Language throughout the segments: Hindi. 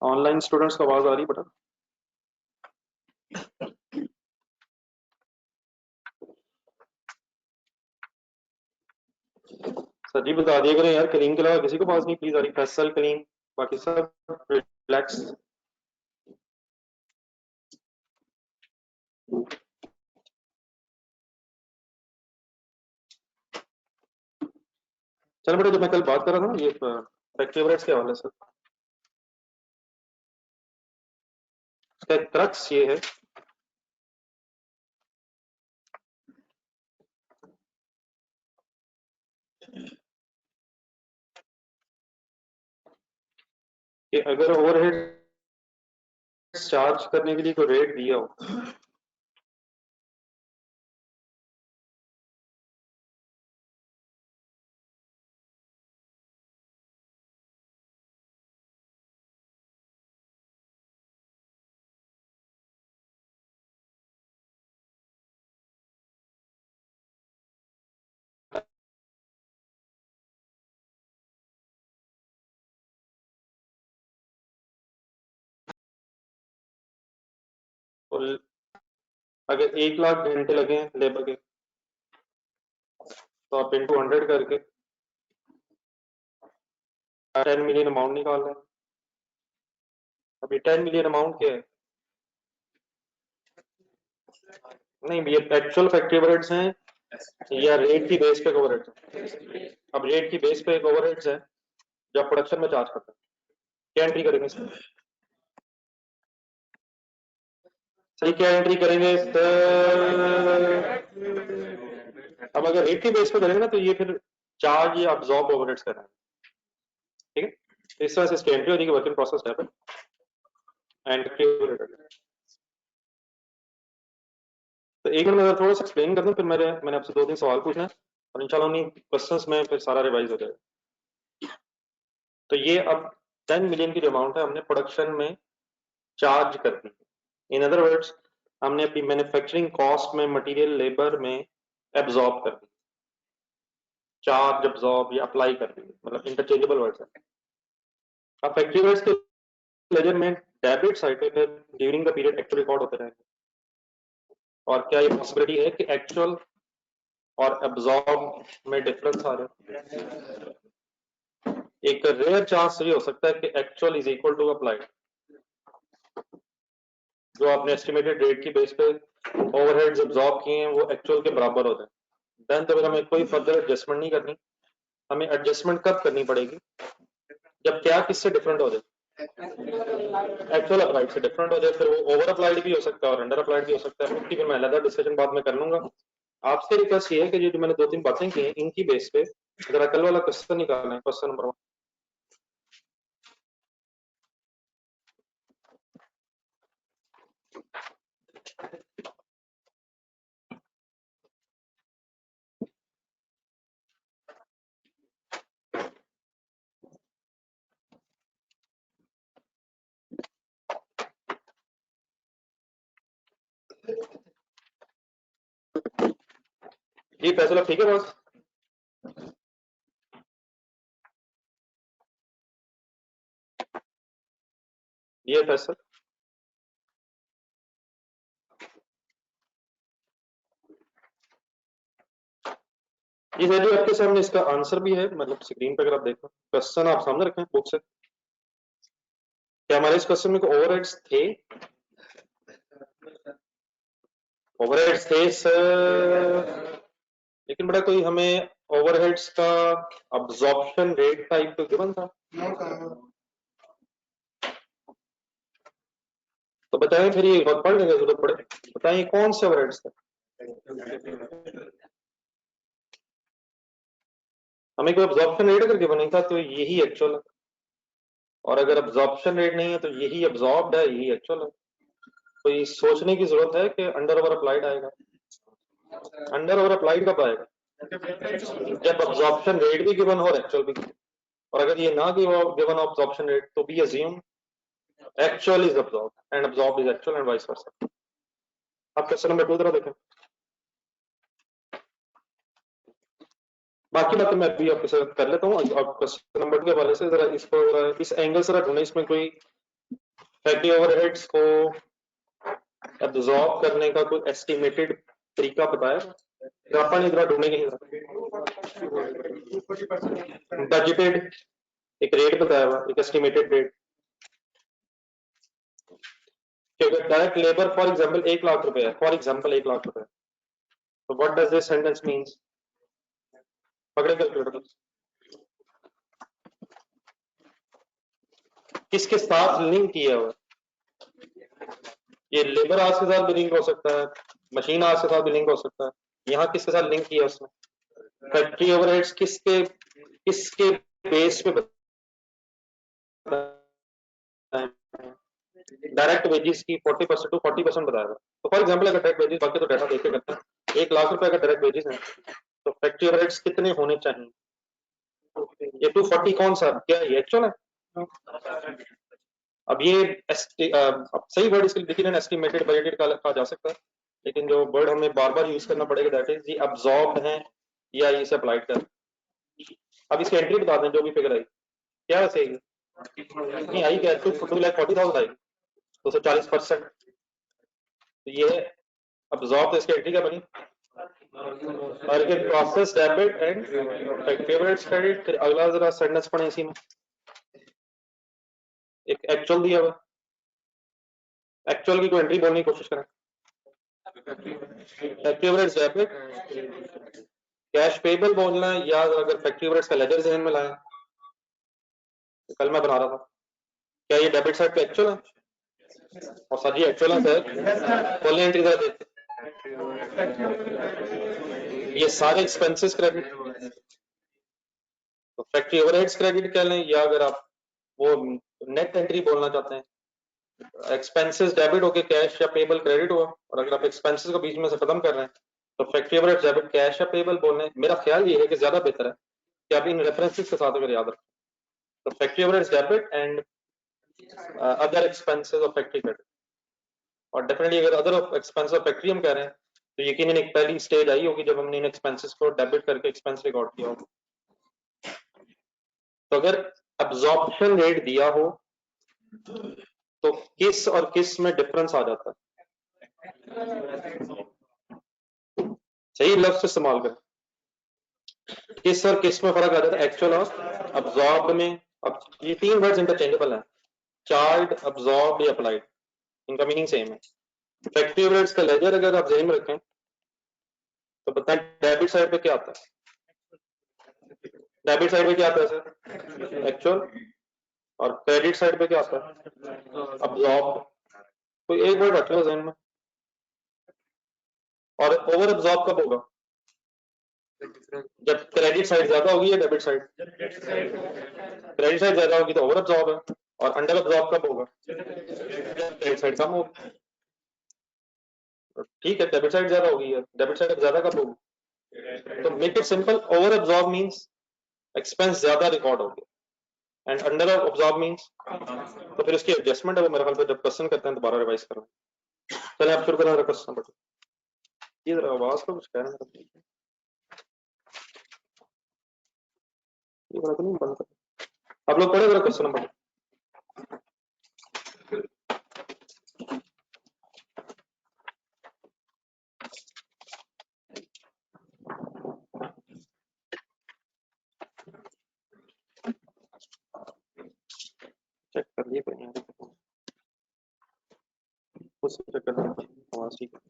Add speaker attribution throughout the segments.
Speaker 1: ऑनलाइन स्टूडेंट्स को आवाज आ रही बेटा? सर जी बता दिया करें यार, कलीम के अलावा किसी को आवाज नहीं प्लीज आ रही। फैसल, कलीम, बाकी सब रिलैक्स। चलो बेटा, जो मैं कल बात कर रहा था ना, ये फैक्ट्री एवरेज के हवाले से, उसका एक क्रक्स ये है कि अगर ओवरहेड चार्ज करने के लिए कोई रेट दिया हो, तो अगर 1 लाख घंटे लगे लेबर के, तो आप इंटू 100 करके 10 मिलियन अमाउंट निकाल रहे हैं। अभी 10 मिलियन अमाउंट क्या है? नहीं, ये एक्चुअल फैक्ट्री ओवरहेड्स हैं या रेट की बेस पे ओवरहेड्स हैं? अब रेट की बेस पे एक ओवरहेड्स है जो आप प्रोडक्शन में चार्ज करते हैं, क्या एंट्री करेंगे इसमें? सही, क्या एंट्री करेंगे सर? अब अगर रेट की बेस पे करेंगे ना, तो ये फिर चार्ज या अब्जॉर्ब ओवरहेड्स कर रहे हैं, ठीक है? तो इस तरह से इसकी एंट्री होगी, वर्क इन प्रोसेस है एंड तो एक मिनट में थोड़ा सा एक्सप्लेन कर दूं, फिर मैंने आपसे 2-3 सवाल पूछना है और इंशाल्लाह उन्हीं क्वेश्चंस में फिर सारा रिवाइज हो जाएगा। तो ये अब 10 मिलियन की जो अमाउंट है हमने प्रोडक्शन में चार्ज कर दी। इन अदर वर्ड्स, हमने अपनी मैन्युफैक्चरिंग कॉस्ट में, मटेरियल लेबर में एब्जॉर्ब कर दी। चार्ज, एब्जॉर्ब या अप्लाई कर दी, मतलब इंटरचेंजेबल वर्ड्स है। अब फैक्ट्री वर्ड्स के लेजर में डेबिट साइड पे फिर during the period actual record होते रहेंगे। और क्या ये पॉसिबिलिटी है कि एक्चुअल और एब्जॉर्ब में डिफरेंस आ जाए? एक रेयर चांस ये हो सकता है कि actual is equal to applied, जो आपने एस्टिमेटेड रेट की बेस पे ओवरहेड्स एब्जॉर्ब किए हैं वो एक्चुअल के बराबर हो जाए। देन तो फिर हमें कोई फर्दर एडजस्टमेंट नहीं करनी। हमें एडजस्टमेंट कब करनी पड़ेगी? जब क्या किससे डिफरेंट हो जाए? एक्चुअल अप्लाइड से डिफरेंट हो जाए। फिर वो ओवर अप्लाइड भी हो सकता है और अंडर अप्लाइड भी हो सकता है, उसकी फिर मैं अलग डिस्कशन बाद में कर लूंगा। आपसे रिक्वेस्ट ये है कि जो मैंने 2-3 बातें की हैं इनकी बेस पे जरा कल वाला क्वेश्चन निकालना है, क्वेश्चन नंबर 1। जी फैसला ठीक है बस? ये फैसला ये है जो आपके सामने, इसका आंसर भी है, मतलब स्क्रीन पे अगर आप देखो, क्वेश्चन आप सामने रखें बुक से। क्या हमारे इस क्वेश्चन में ओवरहेड्स थे? ओवरहेड्स थे सर, लेकिन बड़ा कोई हमें ओवरहेड्स का अब्जॉर्प्शन रेट टाइप तो गिवन था। तो बताएं फिर, ये बहुत पढ़ने की जरूरत पड़े, बताएं कौन से ओवरहेड्स थे? हमें कोई अब्जॉर्प्शन रेट अगर गिवन नहीं था तो यही एक्चुअल है, और अगर अब्जॉर्प्शन रेट नहीं है तो यही अब्जॉर्ब्ड है, यही एक्चुअल है। तो ये सोचने की जरूरत है कि अंडर ओवर अप्लाइड आएगा। अंडर ओवर अप्लाइड कब आएगा? जब अब्जॉर्प्शन रेट भी गिवन हो और एक्चुअल भी गिवन। और अगर ये ना गिवन अब्जॉर्प्शन रेट तो B assume actual is absorb and absorb is actual and vice versa. अब क्वेश्चन नंबर 2 जरा देखें। बाकी बातें मैं भी आपके साथ कर लेता हूँ। अब क्वेश्चन नंबर 2 के हवाले से जरा इसको इस एंगल से ढूंढे, इसमें कोई फैक्ट्री ओवरहेड्स को एब्जॉर्ब करने का कोई एस्टिमेटेड तरीका बताया अपन इधर ढूंढने के बजटेड एक रेट बताया हुआ, एक estimated rate. Direct labour for example 1 lakh रुपए है, फॉर एग्जांपल 1 लाख रुपए, तो what does this sentence means? पकड़े कैलकुलेटर, किसके साथ लिंक किया हुआ? ये लेबर आज के साथ भी लिंक हो सकता है, मशीन आज के साथ भी लिंक हो सकता है, यहाँ किसके साथ लिंक किया उसने? फैक्ट्री ओवरहेड्स किसके किसके बेस पे डायरेक्ट वेजेस की 40% टू 40% बताएगा। तो फॉर एग्जांपल अगर डायरेक्ट वेजेस, बाकी तो डाटा देख के करते हैं, 1 लाख रुपए का डायरेक्ट वेजेस है, तो फैक्ट्री ओवरहेड्स कितने होने चाहिए? ये 240 कौन सा, क्या ये एक्चुअल है? अब ये अब सही वर्ड इसके लिए देखिए, एस्टिमेटेड बजटेड का कहा जा सकता है, लेकिन जो वर्ड हमें बार बार यूज करना पड़ेगा दैट इज ये अब्सॉर्ब्ड है या इसे अप्लाइड कर। अब इसकी एंट्री बता दें जो भी फिगर आई, क्या वैसे नहीं आई, क्या 2,40,000 आई, 240%, तो ये अब्सॉर्ब, तो इसकी एंट्री क्या बनी? और के process debit and favourite credit. फिर अगला जरा सेंटेंस पढ़े इसी में, एक एक्चुअल दिया हुआ, एक्चुअल की कोई एंट्री बोलने की कोशिश करें। Factory overheads debit, cash payable बोलना है, या अगर फैक्ट्री ओवरहेड्स का लेजर जहन में लाया, तो कल मैं बना रहा था, क्या ये डेबिट साइड पे एक्चुअल है? और सर जी एक्चुअल है सर, बोलने एंट्री जरा देखते, ये सारे एक्सपेंसेस क्रेडिट, तो फैक्ट्री ओवरहेड्स क्रेडिट कह लें, या अगर आप वो नेट एंट्री बोलना चाहते हैं, एक्सपेंसेस डेबिट होके कैश या पेबल क्रेडिट हुआ, और अगर आप एक्सपेंसेस को बीच में से खत्म कर रहे हैं तो फैक्ट्री ओवरहेड्स डेबिट कैश या पेबल बोलने। मेरा ख्याल ये है कि ज्यादा बेहतर है कि आप इन रेफरेंसेस के साथ अगर याद रखें, तो factory overheads debit and other expenses of factory credit. और डेफिनेटली अगर अदर एक्सपेंसेस ऑफ फैक्ट्री हम कह रहे हैं, तो यकीनन एक पहली स्टेज आई होगी जब हमने इन एक्सपेंसेस को डेबिट करके एक्सपेंस रिकॉर्ड किया होगा। तो अगर अब्जॉर्प्शन रेट दिया हो तो किस और किस में डिफरेंस आ जाता है? सही लफ्ज इस्तेमाल करें, किस और किस में फर्क आ जाता है? एक्चुअल और अब्जॉर्ब में। अब ये तीन वर्ड्स इंटरचेंजेबल हैं, चार्ट, अब्जॉर्ब या अप्लाइड, इनका मीनिंग सेम है। फैक्ट्री ओवरहेड्स का लेजर अगर आप ध्यान में रखें तो बताएं डेबिट साइड पे क्या आता है? डेबिट साइड पे क्या आता है सर? एक्चुअल। और क्रेडिट साइड पे क्या आता है? अब्जॉर्ब। तो एक वर्ड रख लो ध्यान में। और ओवर अब्जॉर्ब कब होगा? जब क्रेडिट साइड ज्यादा होगी या डेबिट साइड? क्रेडिट साइड ज्यादा होगी तो ओवर अब्जॉर्ब है, और अंडर अब्जॉर्ब कब होगा? क्रेडिट साइड कम होगी। ठीक है, डेबिट साइड ज्यादा होगी, डेबिट साइड ज्यादा कब होगी? तो make it simple, over absorb means expense ज्यादा रिकॉर्ड हो गया, एंड अंडर अब्जॉर्ब मींस, तो फिर उसकी एडजस्टमेंट है वो मेरे ख्याल से जब क्वेश्चन करते हैं दोबारा रिवाइज करें। चलिए आप शुरू करें मेरा क्वेश्चन नंबर 2। ये जरा आवाज का कुछ कह रहे हैं, ये बड़ा तो नहीं बंद कर, आप लोग पढ़े मेरा क्वेश्चन नंबर 2। चेक कर लिए कोई नहीं, कुछ चेक कर आवाज ठीक है।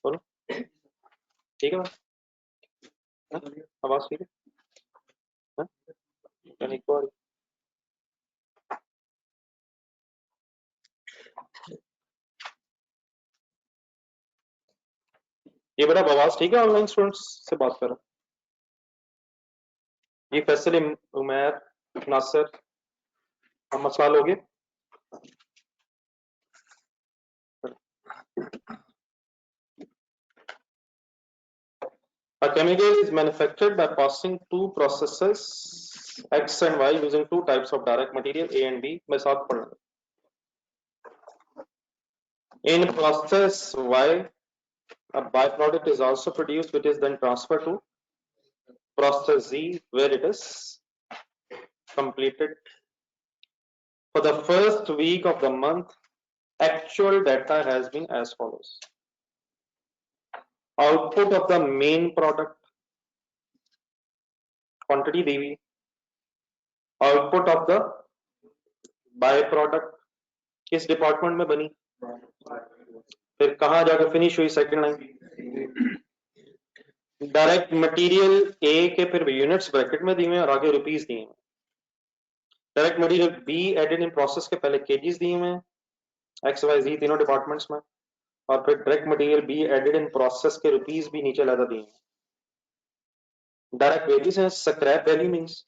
Speaker 1: बोलो ठीक है हाँ? आवाज ठीक है हाँ? यानी एक बार ये बड़ा आवाज ठीक है? ऑनलाइन स्टूडेंट्स से बात कर रहा हूँ, ये फैसल, उमैर, नासिर, मोहम्मद साल हो गए। A chemical is manufactured by passing two processes X and Y using two types of direct material A and B में साथ पढ़ना. In process Y, a byproduct is also produced, which is then transferred to process Z, where it is completed. For the first week of the month, actual data has been as follows. Output of the main product, quantity दी हुई. Output of the byproduct किस डिपार्टमेंट में बनी, फिर कहां जाकर फिनिश हुई, second line. Direct material A के फिर यूनिट्स ब्रैकेट में दिए हुए और आगे रुपीस दिए हुए. Direct material B added in process के पहले केजीज दिए हुए हैं, एक्स वाई जी तीनों डिपार्टमेंट्स में, और फिर direct material B added in process के रुपीस भी नीचे लगा दिए हैं. डायरेक्ट वैल्यूज हैं. स्क्रैप वैल्यू मींस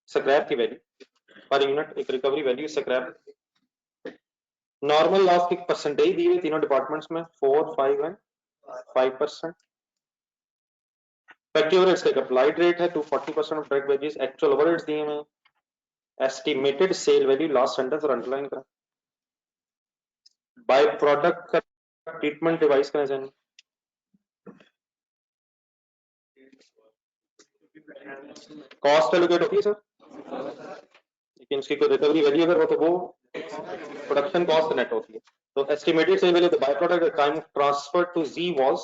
Speaker 1: स्क्रैप की वैल्यू पर यूनिट, एक recovery value scrap. Normal loss की परसेंटेज दी हुई तीनों डिपार्टमेंट्स में 4, 5 एंड 5%. फैक्ट्री ओवरहेड्स का अप्लाइड रेट है 240% of direct wages. Actual overheads दिए हुए हैं. Estimated sale value last sentence और अंडरलाइन करें. बाय प्रोडक्ट का ट्रीटमेंट डिवाइस करें जाए. कॉस्ट एलोकेट होती है सर, लेकिन उसकी कोई रिकवरी वैल्यू अगर हो तो वो प्रोडक्शन कॉस्ट नेट होती है. तो estimated sale value by product time transfer to G was,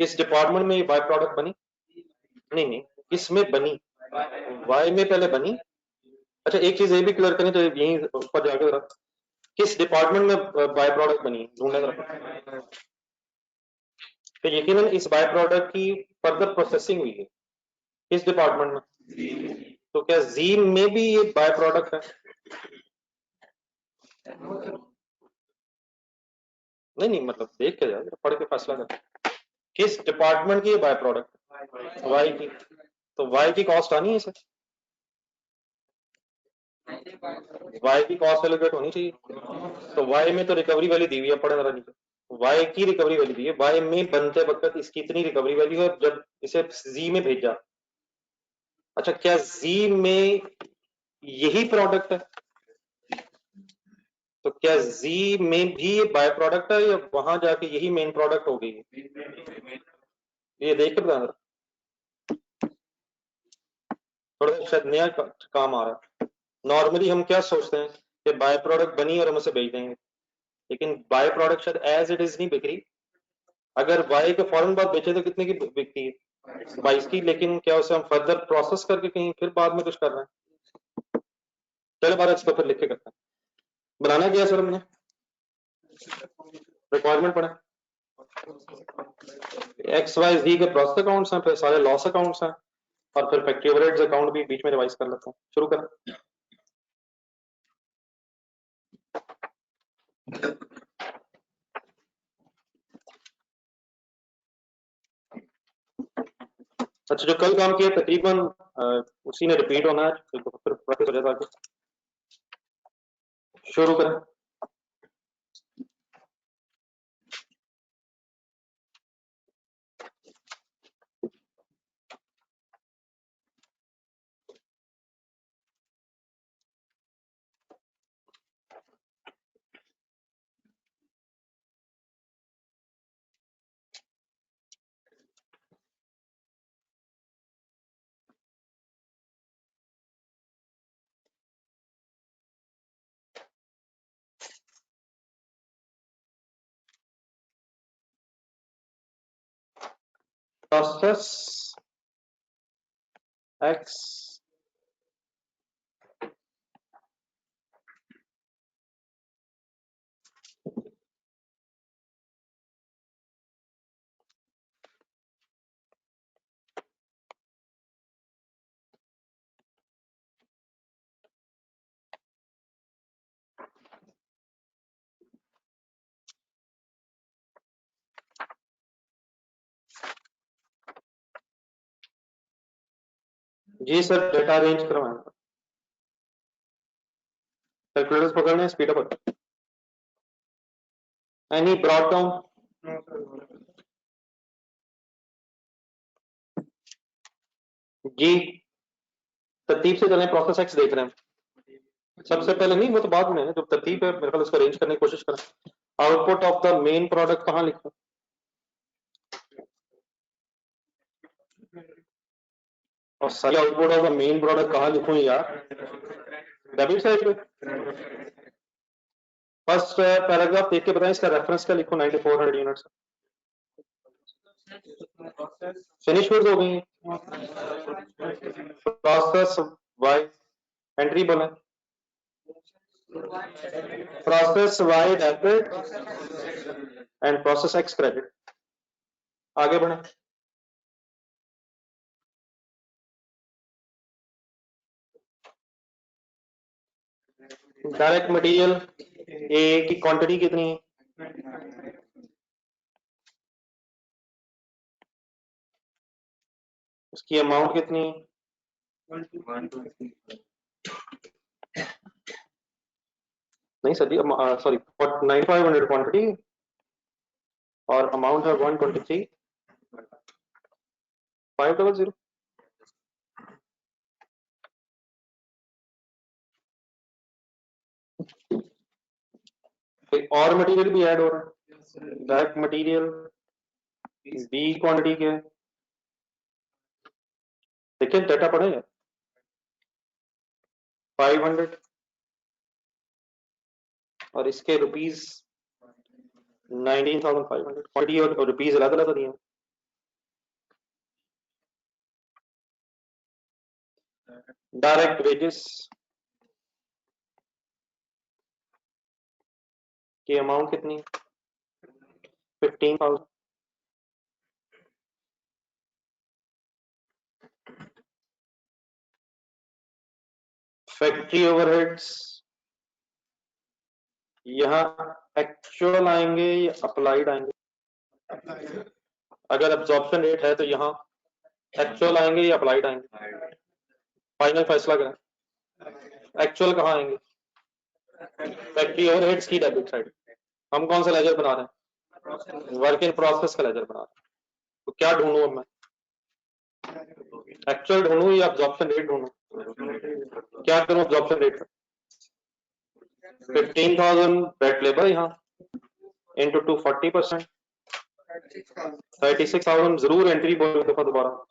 Speaker 1: किस डिपार्टमेंट में ये बाय प्रोडक्ट बनी, नहीं किसमें बनी, वाई में पहले बनी. अच्छा एक चीज ये भी क्लियर करें तो यहीं ऊपर जाकर रख, किस डिपार्टमेंट में बाय प्रोडक्ट बनी ढूंढने का. तो यकीनन इस बाय प्रोडक्ट की फर्दर प्रोसेसिंग हुई है किस डिपार्टमेंट में. तो क्या जी में भी ये बाय प्रोडक्ट है, नहीं मतलब देख के जाए, पढ़ के फैसला कर. किस डिपार्टमेंट की बाय प्रोडक्ट, वाई की. तो वाई की कॉस्ट आनी है इसे, वाई की कॉस्ट एलोकेट होनी चाहिए. तो वाई में तो रिकवरी वैल्यू दी हुई है, पढ़े जरा नीचे. वाई की रिकवरी वैल्यू दी है, वाई में बनते वक्त इसकी इतनी रिकवरी वैल्यू है जब इसे जी में भेजा. अच्छा क्या जी में यही प्रोडक्ट है, तो क्या जी में भी ये बाय प्रोडक्ट है या वहां जाके यही मेन प्रोडक्ट हो गई है, ये देख के बता. थोड़ा शायद नया काम आ रहा है. नॉर्मली हम क्या सोचते हैं कि बाय प्रोडक्ट बनी और हम उसे बेच देंगे, लेकिन बाय प्रोडक्ट शायद एज इट इज नहीं बिक रही. अगर वाई के फौरन बाद बेचे तो कितने की बिकती है, 22 की. लेकिन क्या उसे हम फर्दर प्रोसेस करके कहीं फिर बाद में कुछ कर रहे हैं. चलो बार इसको फिर लिख के करते हैं. बनाना क्या सर हमने, रिक्वायरमेंट पढ़ा, एक्स वाई जी के प्रोसेस अकाउंट्स हैं, फिर सारे लॉस अकाउंट्स हैं, और फिर फैक्ट्री ओवरहेड्स अकाउंट भी बीच में रिवाइज कर लेते हैं. शुरू करें. अच्छा जो कल काम किया तकरीबन उसी ने रिपीट होना है, तो फिर प्रैक्टिस हो जाता है. शुरू करें. Process X G sir data arrange करवाएं. कैलकुलेटर्स पकड़ने, speed up. Any brought down, जी तरतीब से चलें, प्रोसेस एक्स देख रहे हैं। सबसे पहले नहीं, वो तो बाद में है, जो तरतीब है मेरे ख्याल उसको अरेंज करने की कोशिश करें। Output of the main product कहाँ लिखा? और सारे output of the main product कहाँ लिखूं यार? डेबिट साइड पे फर्स्ट पैराग्राफ देख के बताएं, इसका रेफरेंस क्या लिखूं? 9400 यूनिट्स फिनिश गुड्स हो गई। प्रोसेस वाई एंट्री बोले, process Y debit and process X credit. आगे बढ़े। डायरेक्ट मटेरियल ए की क्वांटिटी कितनी है? उसकी अमाउंट कितनी? नहीं सर जी, सॉरी 9500 क्वांटिटी और अमाउंट है 123 500। कोई और मटेरियल भी ऐड हो रहा है? डायरेक्ट मटेरियल बी क्वांटिटी क्या है? देखिए डाटा पड़ेगा 500 और इसके रुपीज 19,500। क्वांटिटी और रुपीज अलग अलग दिए। डायरेक्ट वेजेस की अमाउंट कितनी? 15,000। फैक्ट्री ओवरहेड्स यहाँ एक्चुअल आएंगे या अप्लाइड आएंगे? अगर अब्जॉर्प्शन रेट है तो यहाँ एक्चुअल आएंगे या अप्लाइड आएंगे? फाइनल फैसला करें। एक्चुअल कहाँ आएंगे? फैक्ट्री ओवरहेड्स की डेबिट साइड। हम कौन सा लेजर बना रहे हैं? वर्क इन प्रोसेस का लेजर बना रहे हैं। तो क्या ढूंढूं अब मैं? एक्चुअल ढूंढूं या अब्जॉर्प्शन रेट ढूंढूं? क्या करूं अब्जॉर्प्शन रेट? 15,000 बेड लेबर यहाँ इंटू 240%, 36,000 जरूर एंट्री बोल दफा दोबारा।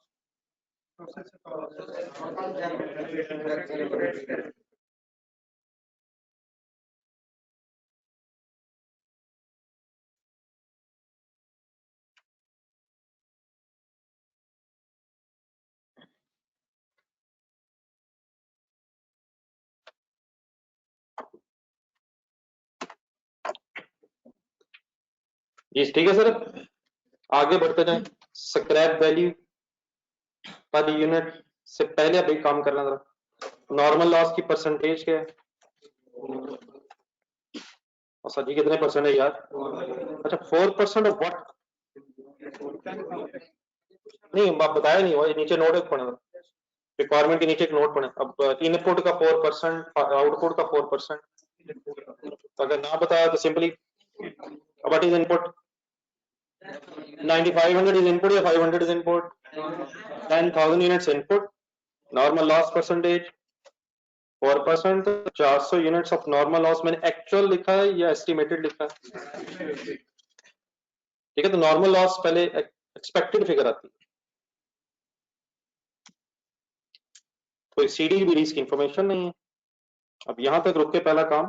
Speaker 1: जी ठीक है सर, आगे बढ़ते जाएं। स्क्रैप वैल्यू पर यूनिट से पहले अभी काम करना जरा। नॉर्मल लॉस की परसेंटेज क्या है? और सर जी कितने परसेंट है यार? अच्छा 4% ऑफ व्हाट? नहीं आप बताया नहीं, वो नीचे नोट एक पढ़े, रिक्वायरमेंट के नीचे एक नोट पढ़े। अब इनपुट का 4%, आउटपुट का 4%। तो अगर ना बताया तो simply what is input? 9500 is input या 500 is input? 10,000 units input, normal loss percentage 4%। 400 units of normal loss मैंने एक्चुअल लिखा है या एस्टिमेटेड लिखा है? ठीक है, तो नॉर्मल लॉस पहले एक्सपेक्टेड फिगर आती है। कोई सीडी बीडीज की इंफॉर्मेशन नहीं है। अब यहां तक रुक के पहला काम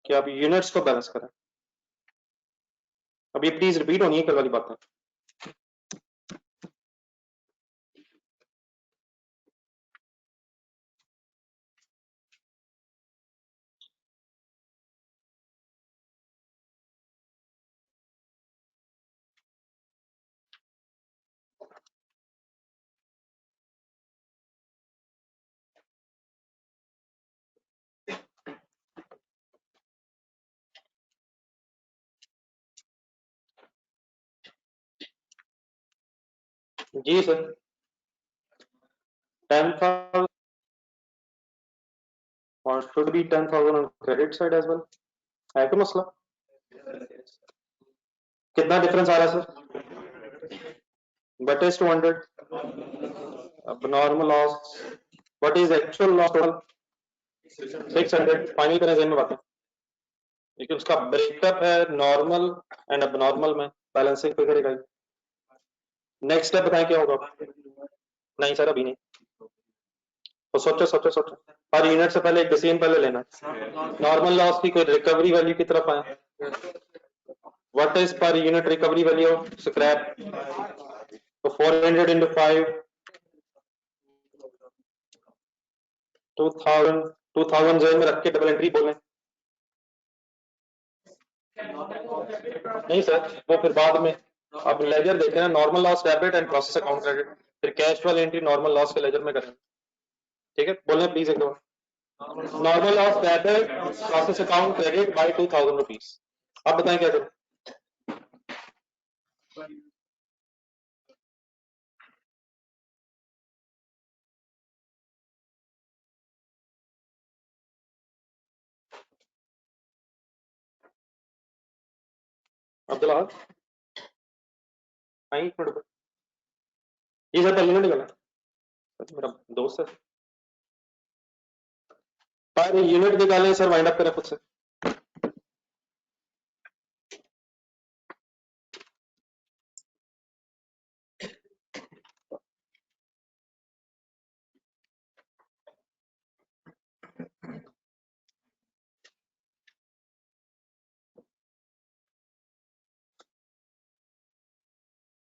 Speaker 1: कि आप यूनिट्स को बैलेंस करें। अब ये प्लीज रिपीट होनी है कल वाली बातें। जी सर 10,000 और should be 10,000 on credit side as well. है तो मसला? कितना डिफरेंस आ रहा है sir? But is 200। abnormal loss, what is actual loss total? 600. Final करें जहन में बातें, क्योंकि उसका ब्रेकअप है नॉर्मल एंड abnormal में, बैलेंसिंग पे करेगा। नेक्स्ट स्टेप बताएं क्या होगा? नहीं सर अभी नहीं, तो सोचो हर यूनिट से पहले एक डिसीजन पहले लेना। नॉर्मल लॉस की कोई रिकवरी वैल्यू की तरफ आए। What is per unit recovery value of scrap? तो 400 into 5, 2000 जेल में रख के डबल एंट्री बोलें। नहीं सर वो फिर बाद में आप लेजर देखें ना, normal loss debit and process account credit, फिर कैश वाली एंट्री नॉर्मल लॉस के लेजर में करें। ठीक है बोलें प्लीज एक बार। Normal loss debit process account credit by 2000 rupees. आप बताएं क्या करें? अब्दुल्ला आई एक मिनट, ये सर पर यूनिट निकाला मेरा दोस्त है, पर यूनिट निकालें सर, वाइंड अप करें खुद से।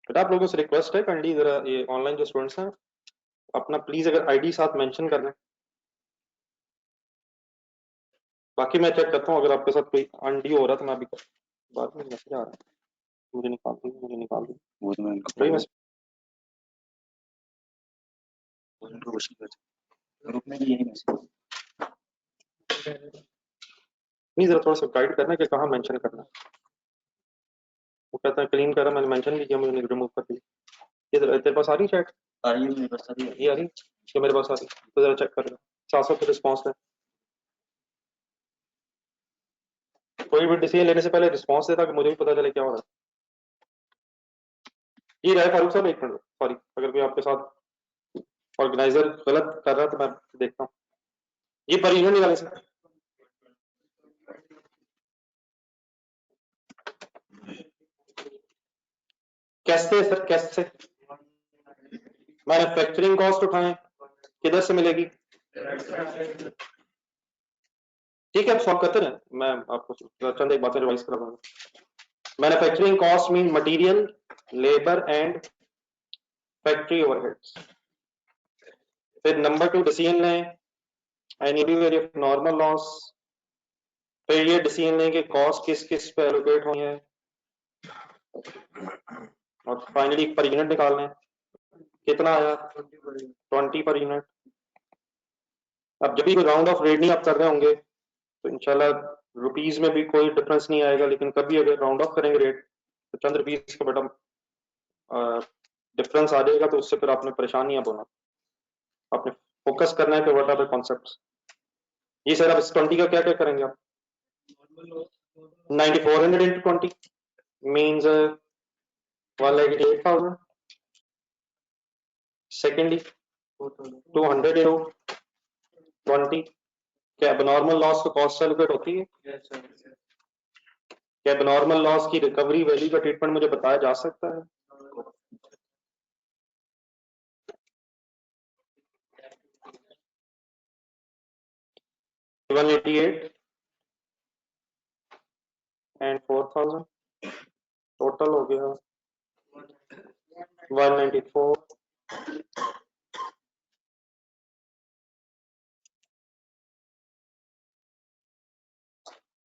Speaker 1: बेटा आप लोगों से रिक्वेस्ट है कंडी, जरा ये ऑनलाइन जो स्टूडेंट्स हैं अपना प्लीज अगर आईडी साथ मेंशन कर लें। बाकी मैं चेक करता हूँ अगर आपके साथ कोई अनडी हो रहा है तो मैं अभी बाद में मैसेज आ रहा है, मुझे निकाल दी वो तो मैं ग्रुप में भी यही मैसेज नहीं, जरा थोड़ा सा गाइड करना कि कहाँ मेंशन करना है। वो कहता है क्लीन करा, मैंने मेंशन नहीं किया, मुझे रिमूव कर दिया। ये तेरे पास आ रही चैट? आ रही है मेरे पास, आ रही है, ये आ रही है मेरे पास आ रही, तो जरा चेक कर लो। 700 रिस्पॉन्स है, कोई भी डिसीजन लेने से पहले रिस्पॉन्स देता कि मुझे भी पता चले क्या हो रहा है। ये रहे फारूक साहब, एक मिनट सॉरी, अगर कोई आपके साथ ऑर्गेनाइजर गलत कर रहा है तो मैं देखता हूँ। ये पर यूनिट निकाले से कैसे सर, कैसे मैन्युफैक्चरिंग कॉस्ट उठाएं, किधर से मिलेगी? ठीक है आप सॉल्व करते रहे, मैं आपको चंद एक बातें रिवाइज करा दूंगा। Manufacturing cost mean material, labour and factory overheads. फिर नंबर 2 डिसीजन लें एनी ऑफ नॉर्मल लॉस, फिर ये डिसीजन लें कि कॉस्ट किस किस पे एलोकेट हुई है, और फाइनली पर यूनिट निकाल लें कितना आया 20 पर यूनिट। अब जब भी राउंड ऑफ रेट नहीं आप कर रहे होंगे तो इंशाल्लाह रुपीज में भी कोई डिफरेंस नहीं आएगा, लेकिन कभी अगर राउंड ऑफ करेंगे रेट तो चंद रुपीज का बड़ा डिफरेंस आ जाएगा, तो उससे फिर आपने परेशान नहीं होना, आपने फोकस करना है कि व्हाट आर द कॉन्सेप्ट्स। ये सर अब इस 20 का क्या क्या करेंगे आप? 9400 into 20 means 1,88,000. Secondly, 200 into 20. क्या एबनॉर्मल लॉस को कॉस्ट से एलोकेट होती है? क्या एबनॉर्मल लॉस की रिकवरी वैल्यू का ट्रीटमेंट मुझे बताया जा सकता है? $188 and 4,000 टोटल हो गया 194।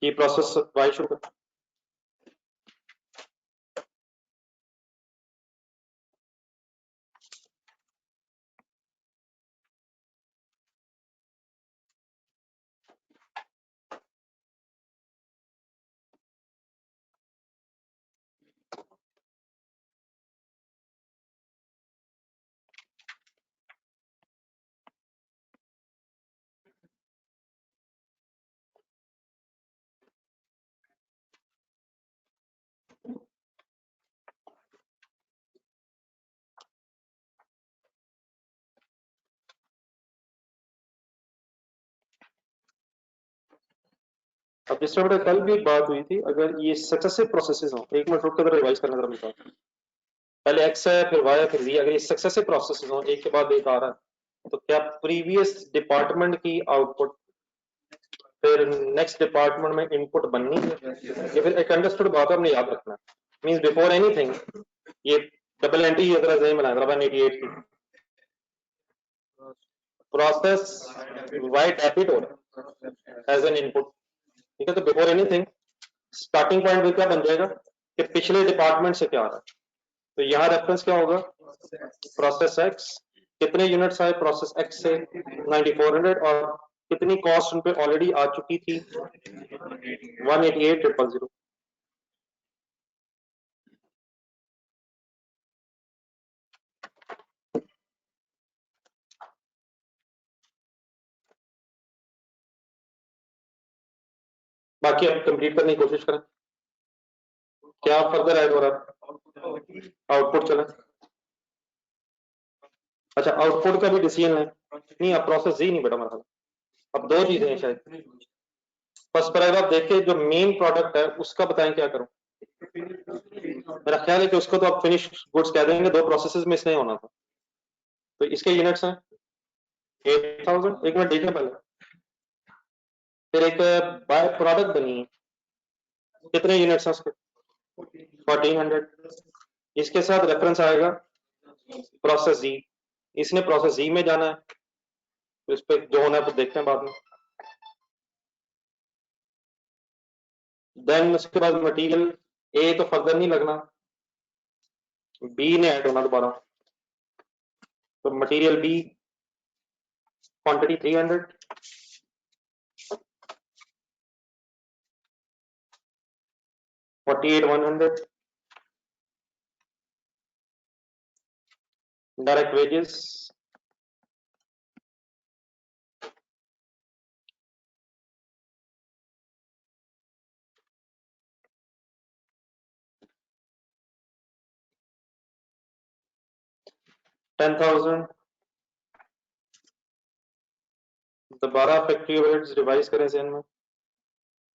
Speaker 1: ये प्रोसेस वाई शुरू कर। अब जिस तरह कल भी एक बात हुई थी, अगर ये सक्सेसिव प्रोसेसेस हो, एक मिनट रुक कर रिवाइज करना जरा मिलता, पहले एक्स है फिर वाई है फिर जी, अगर ये सक्सेसिव प्रोसेसेस हो एक के बाद एक आ रहा है, तो क्या प्रीवियस डिपार्टमेंट की आउटपुट फिर नेक्स्ट डिपार्टमेंट में इनपुट बननी है? ये फिर एक अंडरस्टूड बात है, हमने याद रखना मींस बिफोर एनीथिंग ये डबल एंट्री अगर सही बनाया 188 की प्रोसेस वाई डेबिट हो एज एन इनपुट, ठीक है? तो बिफोर एनीथिंग स्टार्टिंग पॉइंट भी क्या बन जाएगा कि पिछले डिपार्टमेंट से क्या आ रहा है, तो यहाँ रेफरेंस क्या होगा? प्रोसेस एक्स, कितने यूनिट्स आए प्रोसेस एक्स से? 9400, और कितनी कॉस्ट उन पे ऑलरेडी आ चुकी थी? 188,000। बाकी अब कंप्लीट करने की कोशिश करें, क्या फर्दर ऐड हो रहा है? आउटपुट चले, अच्छा आउटपुट का भी डिसीजन है नहीं, अब प्रोसेस ही नहीं बेटा हमारा, अब दो चीजें हैं शायद। फर्स्ट पैराग्राफ देख के जो मेन प्रोडक्ट है उसका बताएं क्या करूं, मेरा ख्याल है कि उसको तो आप फिनिश गुड्स कह देंगे, दो प्रोसेसेस में इसने होना था, तो इसके यूनिट्स हैं 8000, एक मिनट देखिए पहले, फिर एक बाय प्रोडक्ट बनी है, कितने यूनिट्स हैं उसके? 1400, इसके साथ रेफरेंस आएगा प्रोसेस जी, इसने प्रोसेस जी में जाना है, तो इस पर जो होना है तो देखते हैं बाद में। देन उसके बाद मटेरियल ए तो फर्दर नहीं लगना, बी ने ऐड होना दोबारा, तो material B quantity 300, $48,100 direct wages, $10,000, दोबारा फैक्ट्री ओवरहेड्स रिवाइज करें सेन में,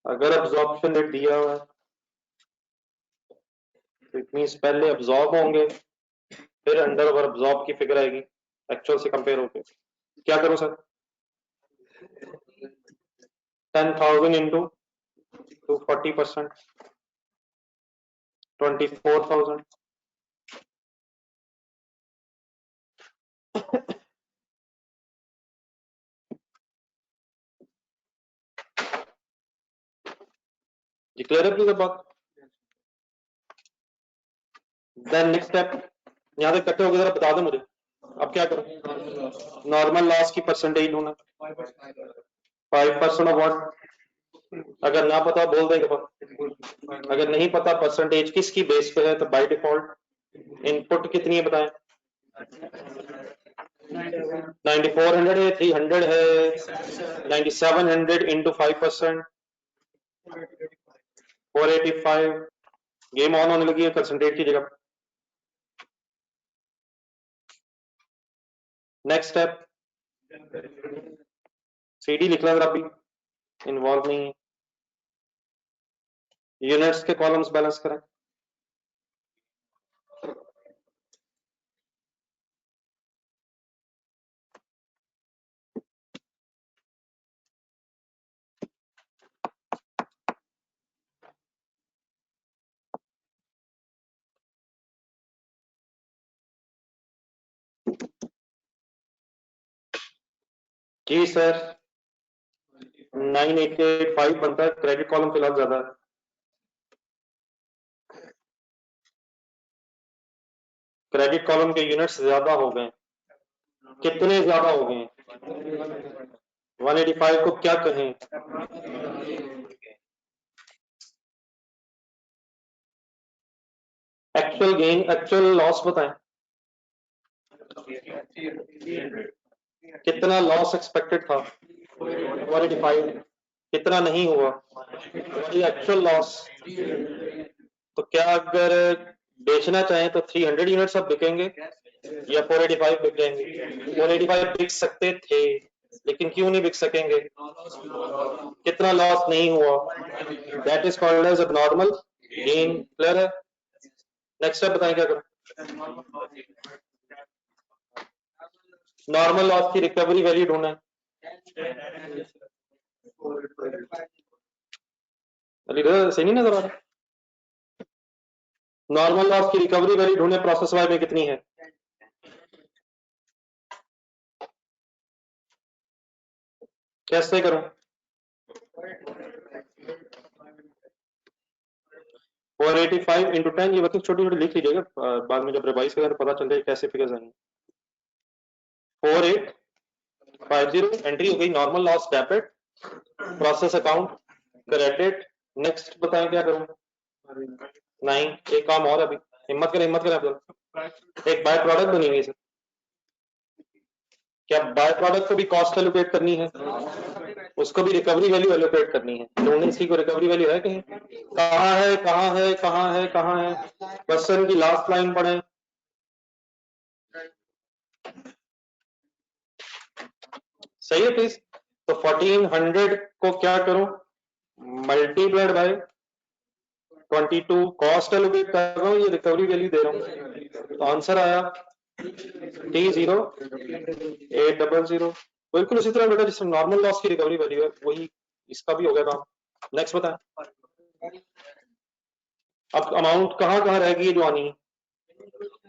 Speaker 1: अगर अब्जॉर्प्शन रेट दिया हुआ है तो इट मींस पहले अब्जॉर्ब होंगे फिर अंडर ओवर अब्जॉर्ब की फिगर आएगी एक्चुअल से कंपेयर होकर, क्या करूं सर? 10,000 इंटू 240%, 24,000, क्लियर है प्लीज बात? देन नेक्स्ट स्टेप, यहाँ तक इकट्ठे हो गए, जरा बता दो मुझे अब क्या करूं? नॉर्मल लॉस की परसेंटेज ढूंढना, 5% ऑफ व्हाट? अगर ना पता बोल देगा, अगर नहीं पता परसेंटेज किसकी बेस पे है, तो बाय डिफॉल्ट इनपुट कितनी है बताएं? 9400 है, 300 है, 9700 इंटू 5%, 485, गेम ऑन होने लगी है परसेंटेज की जगह। नेक्स्ट स्टेप, सीडी लिख लो, अभी इन्वॉल्व नहीं है, यूनिट्स के कॉलम्स बैलेंस करें, जी सर 9885 बनता है, क्रेडिट कॉलम फिलहाल ज्यादा है, क्रेडिट कॉलम के यूनिट्स ज्यादा हो गए, कितने ज्यादा हो गए? 185 को क्या कहें? एक्चुअल गेन एक्चुअल लॉस बताएं, कितना लॉस एक्सपेक्टेड था? 185, कितना नहीं हुआ? एक्चुअल लॉस, तो क्या अगर बेचना चाहें तो 300 यूनिट्स अब बिकेंगे या 485 बिक जाएंगे? 485 बिक सकते थे, लेकिन क्यों नहीं बिक सकेंगे? कितना लॉस नहीं हुआ, that is called as abnormal gain. Clear है? नेक्स्ट स्टेप बताएं क्या करें? नॉर्मल लॉस की रिकवरी वैल्यू ढूंढे। सही नहीं नजर आ रहा? नॉर्मल लॉस की रिकवरी वैल्यू ढूंढे, प्रोसेस वाई में कितनी है? कैसे करूं? 485 इंटू 10, ये मतलब छोटी छोटी लिख लीजिएगा, बाद में जब रिवाइज करें तो पता चल जाए कैसे फिगर्स आएंगे। 4850 एंट्री हो गई, normal loss debit, process account credit. Next बताएं क्या करूं? नहीं, एक काम और अभी, हिम्मत करें हिम्मत करें आप। एक बाय प्रोडक्ट बनी हुई है, क्या बाय प्रोडक्ट को भी कॉस्ट एलोकेट करनी है? उसको भी रिकवरी वैल्यू एलोकेट करनी है। ढूंढे इसकी को रिकवरी वैल्यू है कहीं? कहाँ है कहाँ है कहाँ है कहाँ है? क्वेश्चन की लास्ट लाइन पढ़े। सही है प्लीज। तो 1400 को क्या करूं? मल्टीप्लाइड बाय 22, कॉस्ट एलोकेट कर रहा हूं, ये रिकवरी वैल्यू दे रहा हूं, तो आंसर आया T0800। बिल्कुल उसी तरह बेटा जिसमें नॉर्मल लॉस की रिकवरी वैल्यू है, वही इसका भी हो गया काम। नेक्स्ट बताएं। अब अमाउंट कहाँ कहाँ रहेगी जो आनी है?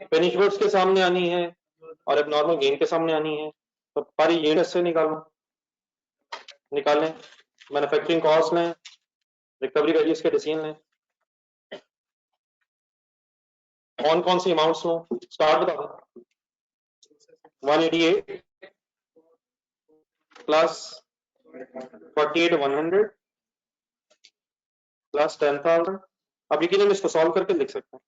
Speaker 1: फिनिश गुड्स के सामने आनी है और अब नॉर्मल गेन के सामने आनी है। तो पर यूनिट से निकालें। मैन्युफैक्चरिंग कॉस्ट लें, रिकवरी वैल्यूज के डिसीजन लें, कौन कौन सी अमाउंट्स लो, स्टार्ट बता दो। 188 प्लस 48,100 प्लस 10,000। अब यकीन हम इसको सॉल्व करके लिख सकते हैं।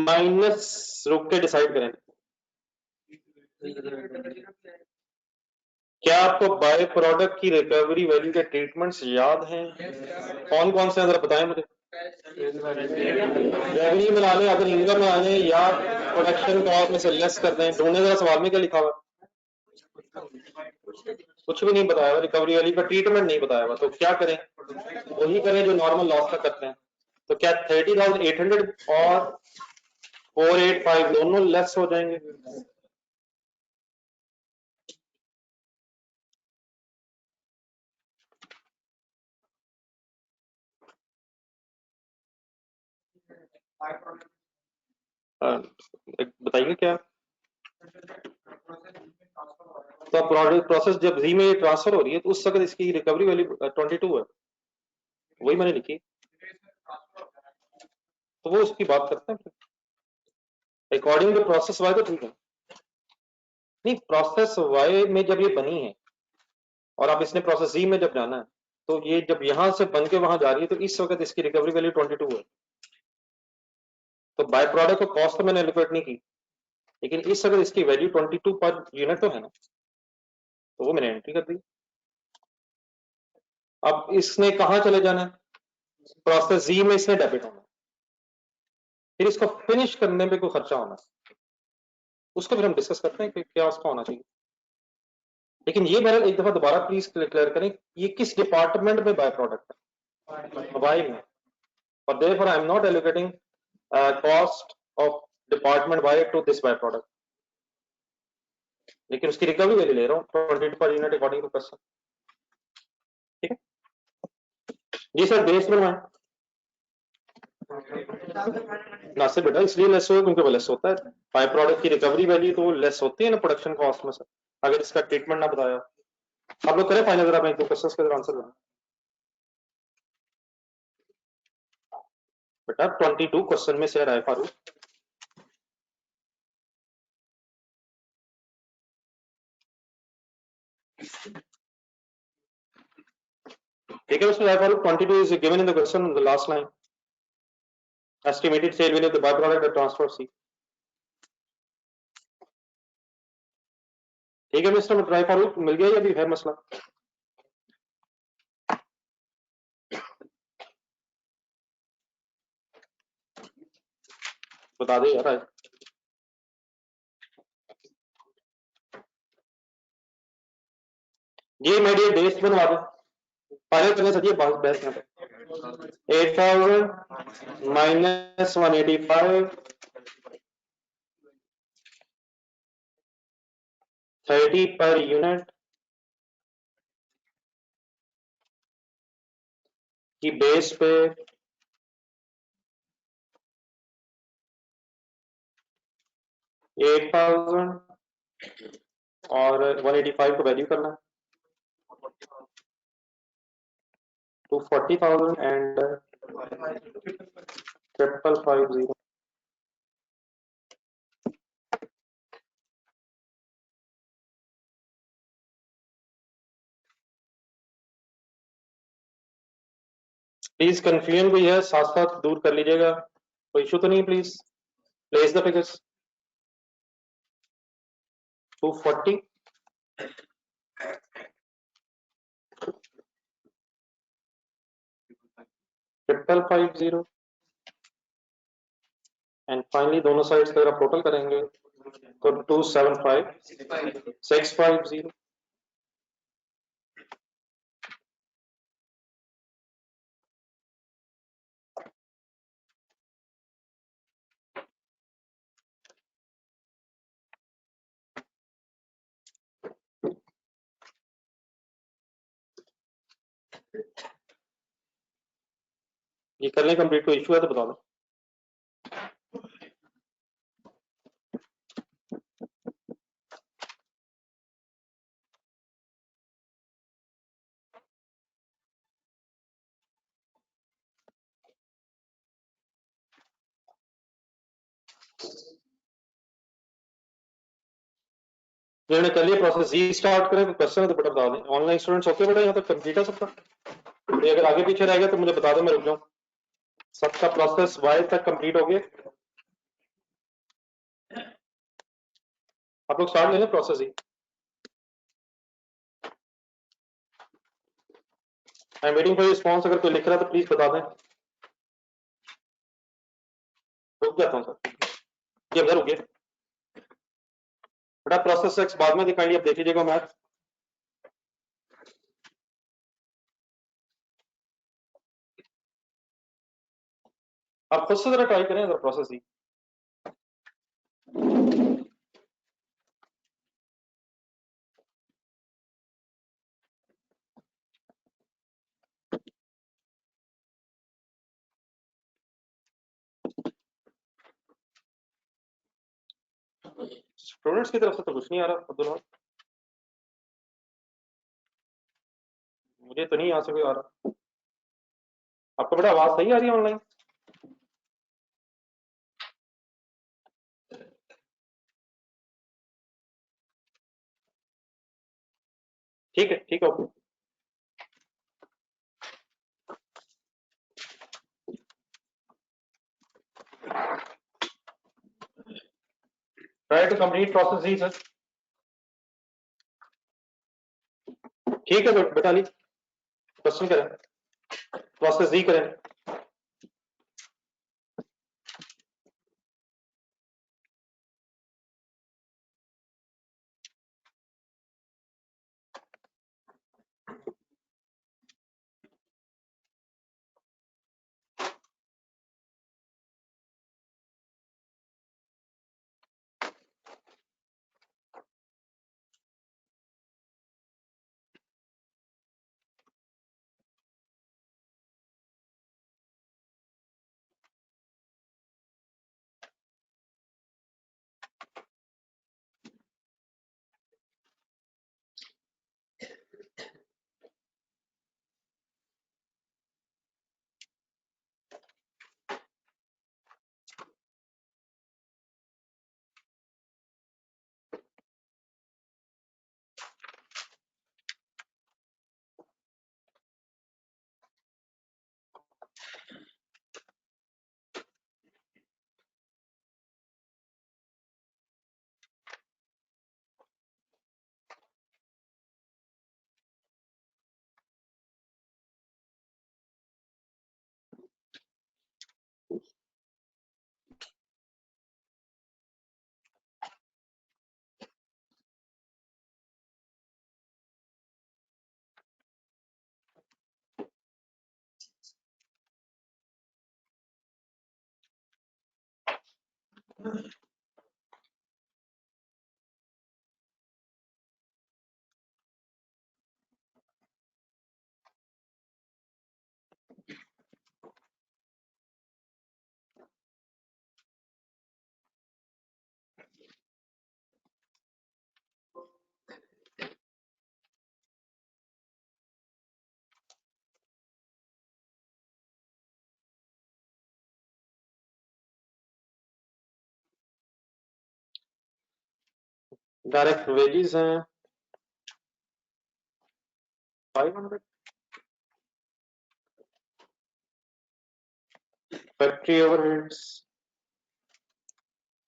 Speaker 1: माइनस रुक के डिसाइड करें। क्या आपको बाय प्रोडक्ट की रिकवरी वैल्यू के ट्रीटमेंट्स याद हैं? कौन कौन से, जरा बताएं मुझे। रेवेन्यू में डालें, अगर इनकम में डालें, या प्रोडक्शन कॉस्ट में से लेस कर दें। ढूंढने जरा सवाल में क्या लिखा हुआ? कुछ भी नहीं बताया हुआ, रिकवरी वैल्यू का ट्रीटमेंट नहीं बताया हुआ, तो क्या करें? वही करें जो नॉर्मल लॉस का करते हैं। तो क्या 30,800 और 485 दोनों लेस हो जाएंगे? बताइए क्या। तो प्रोसेस जब जी में ट्रांसफर हो रही है तो उस वक्त इसकी रिकवरी वैल्यू 22 है, वही मैंने लिखी। तो वो उसकी बात करते हैं अकॉर्डिंग टू प्रोसेस वाई, तो ठीक है। नहीं, प्रोसेस वाई में जब ये बनी है और आप इसने प्रोसेस जी में जब जाना है, तो ये जब यहां से बन के वहां जा रही है, तो इस वक्त इसकी रिकवरी वैल्यू 22 है। तो बाय प्रोडक्ट को कॉस्ट तो मैंने एलोकेट नहीं की, लेकिन इस वक्त इसकी वैल्यू 22 पर यूनिट तो है ना, तो वो मैंने एंट्री कर दी। अब इसने कहां चले जाना है? प्रोसेस जी में इसने डेबिट होना, फिर इसको फिनिश करने में कोई खर्चा होना, उसको फिर हम डिस्कस करते हैं कि क्या उसका होना चाहिए। लेकिन ये मेरा एक दफा दोबारा प्लीज क्लियर करें, ये किस डिपार्टमेंट में बाय प्रोडक्ट है? वाई में। और therefore I am not allocating cost of department Y to this by product, लेकिन उसकी रिकवरी वैल्यू ले रहा हूँ 22 per unit according to person. ठीक है जी सर, बेस बनवाएं ना से बेटा, इसलिए लेस हो क्योंकि वो लेस होता है। बाय प्रोडक्ट की रिकवरी वैल्यू तो लेस होती है ना प्रोडक्शन कॉस्ट में से, अगर इसका ट्रीटमेंट ना बताया। आप लोग करें फाइनल, जरा मैं 2 क्वेश्चंस का आंसर दूं बेटा। 22 क्वेश्चन में से राय फारूक, ठीक है उसमें राय Farooq 22 is given in the question in the last line. Estimated sale value of the byproduct at transfer C. ठीक है मिस्टर राय फारूक, मिल गया या अभी है मसला? बता दे यार आज। ये मेडिएट बेस बनवा दो, फाइनल करने चाहिए बेस्ट में। 8000 माइनस 185 30 पर यूनिट की बेस पे 8000 और 185 को वैल्यू करना 240,000 एंड 5550। प्लीज कंफ्यूजन कोई है साथ साथ दूर कर लीजिएगा, कोई इशू तो नहीं। Please place the figures. 240 5550 and finally दोनों साइड्स का अगर आप टोटल करेंगे तो 275 650। ये करने कंप्लीट कोई इशू है तो बता दो। मैंने कर लिया प्रोसेस। जी स्टार्ट करें तो क्वेश्चन है तो बेटा बता दें। ऑनलाइन स्टूडेंट्स ओके बेटा, यहाँ तक कंप्लीट है सबका? ये अगर आगे पीछे रह गया तो मुझे बता दो, मैं रुक जाऊँ। सबका प्रोसेस वाई तक कंप्लीट हो गया? आप लोग स्टार्ट ले लें process he. I am waiting for response. अगर कोई लिख रहा है तो प्लीज बता दें। रुक जाता हूँ सर, ये अंदर रुकिए बेटा। प्रोसेस एक्स बाद में दिखाएंगे, आप देख लीजिएगा मैथ। आप खुद से जरा ट्राई करें अगर प्रोसेस ही। स्टूडेंट्स की तरफ से तो कुछ नहीं आ रहा अब्दुल। मुझे तो नहीं यहाँ से कोई आ रहा। आपको बेटा आवाज सही आ रही है ऑनलाइन? ठीक है, ठीक है, okay. Try to complete process ही सर। ठीक है बेटा अली, क्वेश्चन करें, प्रोसेस ही करें। डायरेक्ट वेजेस हैं 500, factory overheads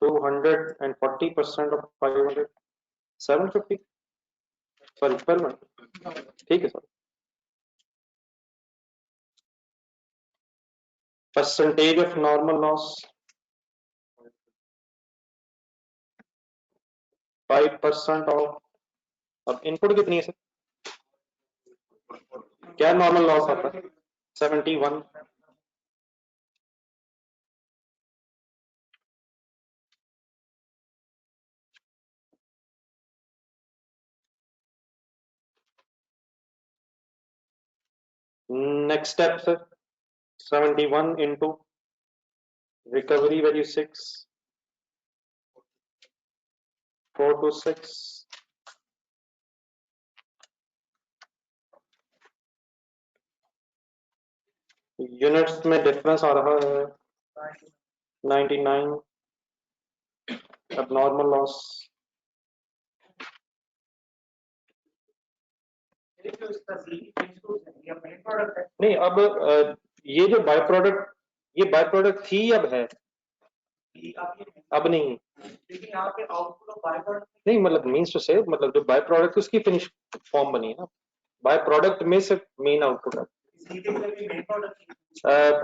Speaker 1: 240% of 500, 750, sorry per month, ठीक है sir. Percentage of normal loss 5% of. अब इनपुट कितनी है सर, क्या नॉर्मल लॉस आता है 71, next step sir 71 into recovery value 6, 4 to 6, units में डिफरेंस आ रहा है 99, अब नॉर्मल लॉस नहीं, अब ये जो बाय प्रोडक्ट, ये बाय प्रोडक्ट थी अब है, अब नहीं, लेकिन यहाँ पे आउटपुट ऑफ बाय प्रोडक्ट नहीं, मतलब मींस टू से, मतलब जो बाय प्रोडक्ट उसकी फिनिश फॉर्म बनी है ना, बाय प्रोडक्ट में से मेन आउटपुट है।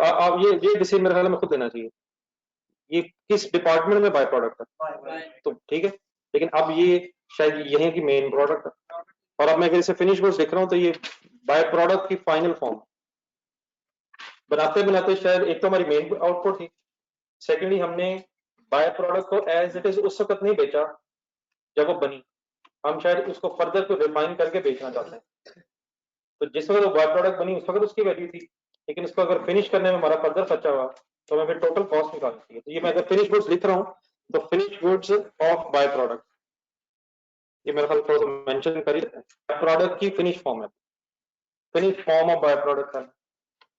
Speaker 1: अब ये डिसीजन मेरे ख्याल में खुद देना चाहिए, ये किस डिपार्टमेंट में बाय प्रोडक्ट है, तो ठीक है, लेकिन अब ये शायद यही की मेन प्रोडक्ट है, और अब मैं अगर इसे फिनिश गुड्स लिख रहा हूँ तो ये बाय प्रोडक्ट की फाइनल फॉर्म बनाते बनाते शायद एक तो हमारी मेन आउटपुट थी, सेकेंडली हमने बाय प्रोडक्ट को एज इट इज उस वक्त नहीं बेचा जब वो बनी, हम शायद उसको फर्दर को रिफाइन करके बेचना चाहते हैं, तो जिस वक्त वो बाय प्रोडक्ट बनी उस वक्त उसकी वैल्यू थी, लेकिन इसको अगर फिनिश करने में हमारा फर्दर खर्चा हुआ तो हमें फिर टोटल कॉस्ट निकालनी चाहिए। तो ये मैं अगर फिनिश गुड्स लिख रहा हूँ तो finish goods of by product, ये मेरे ख्याल थोड़ा सा मेंशन कर ही देते हैं, प्रोडक्ट की फिनिश फॉर्म है, finish form of by product है,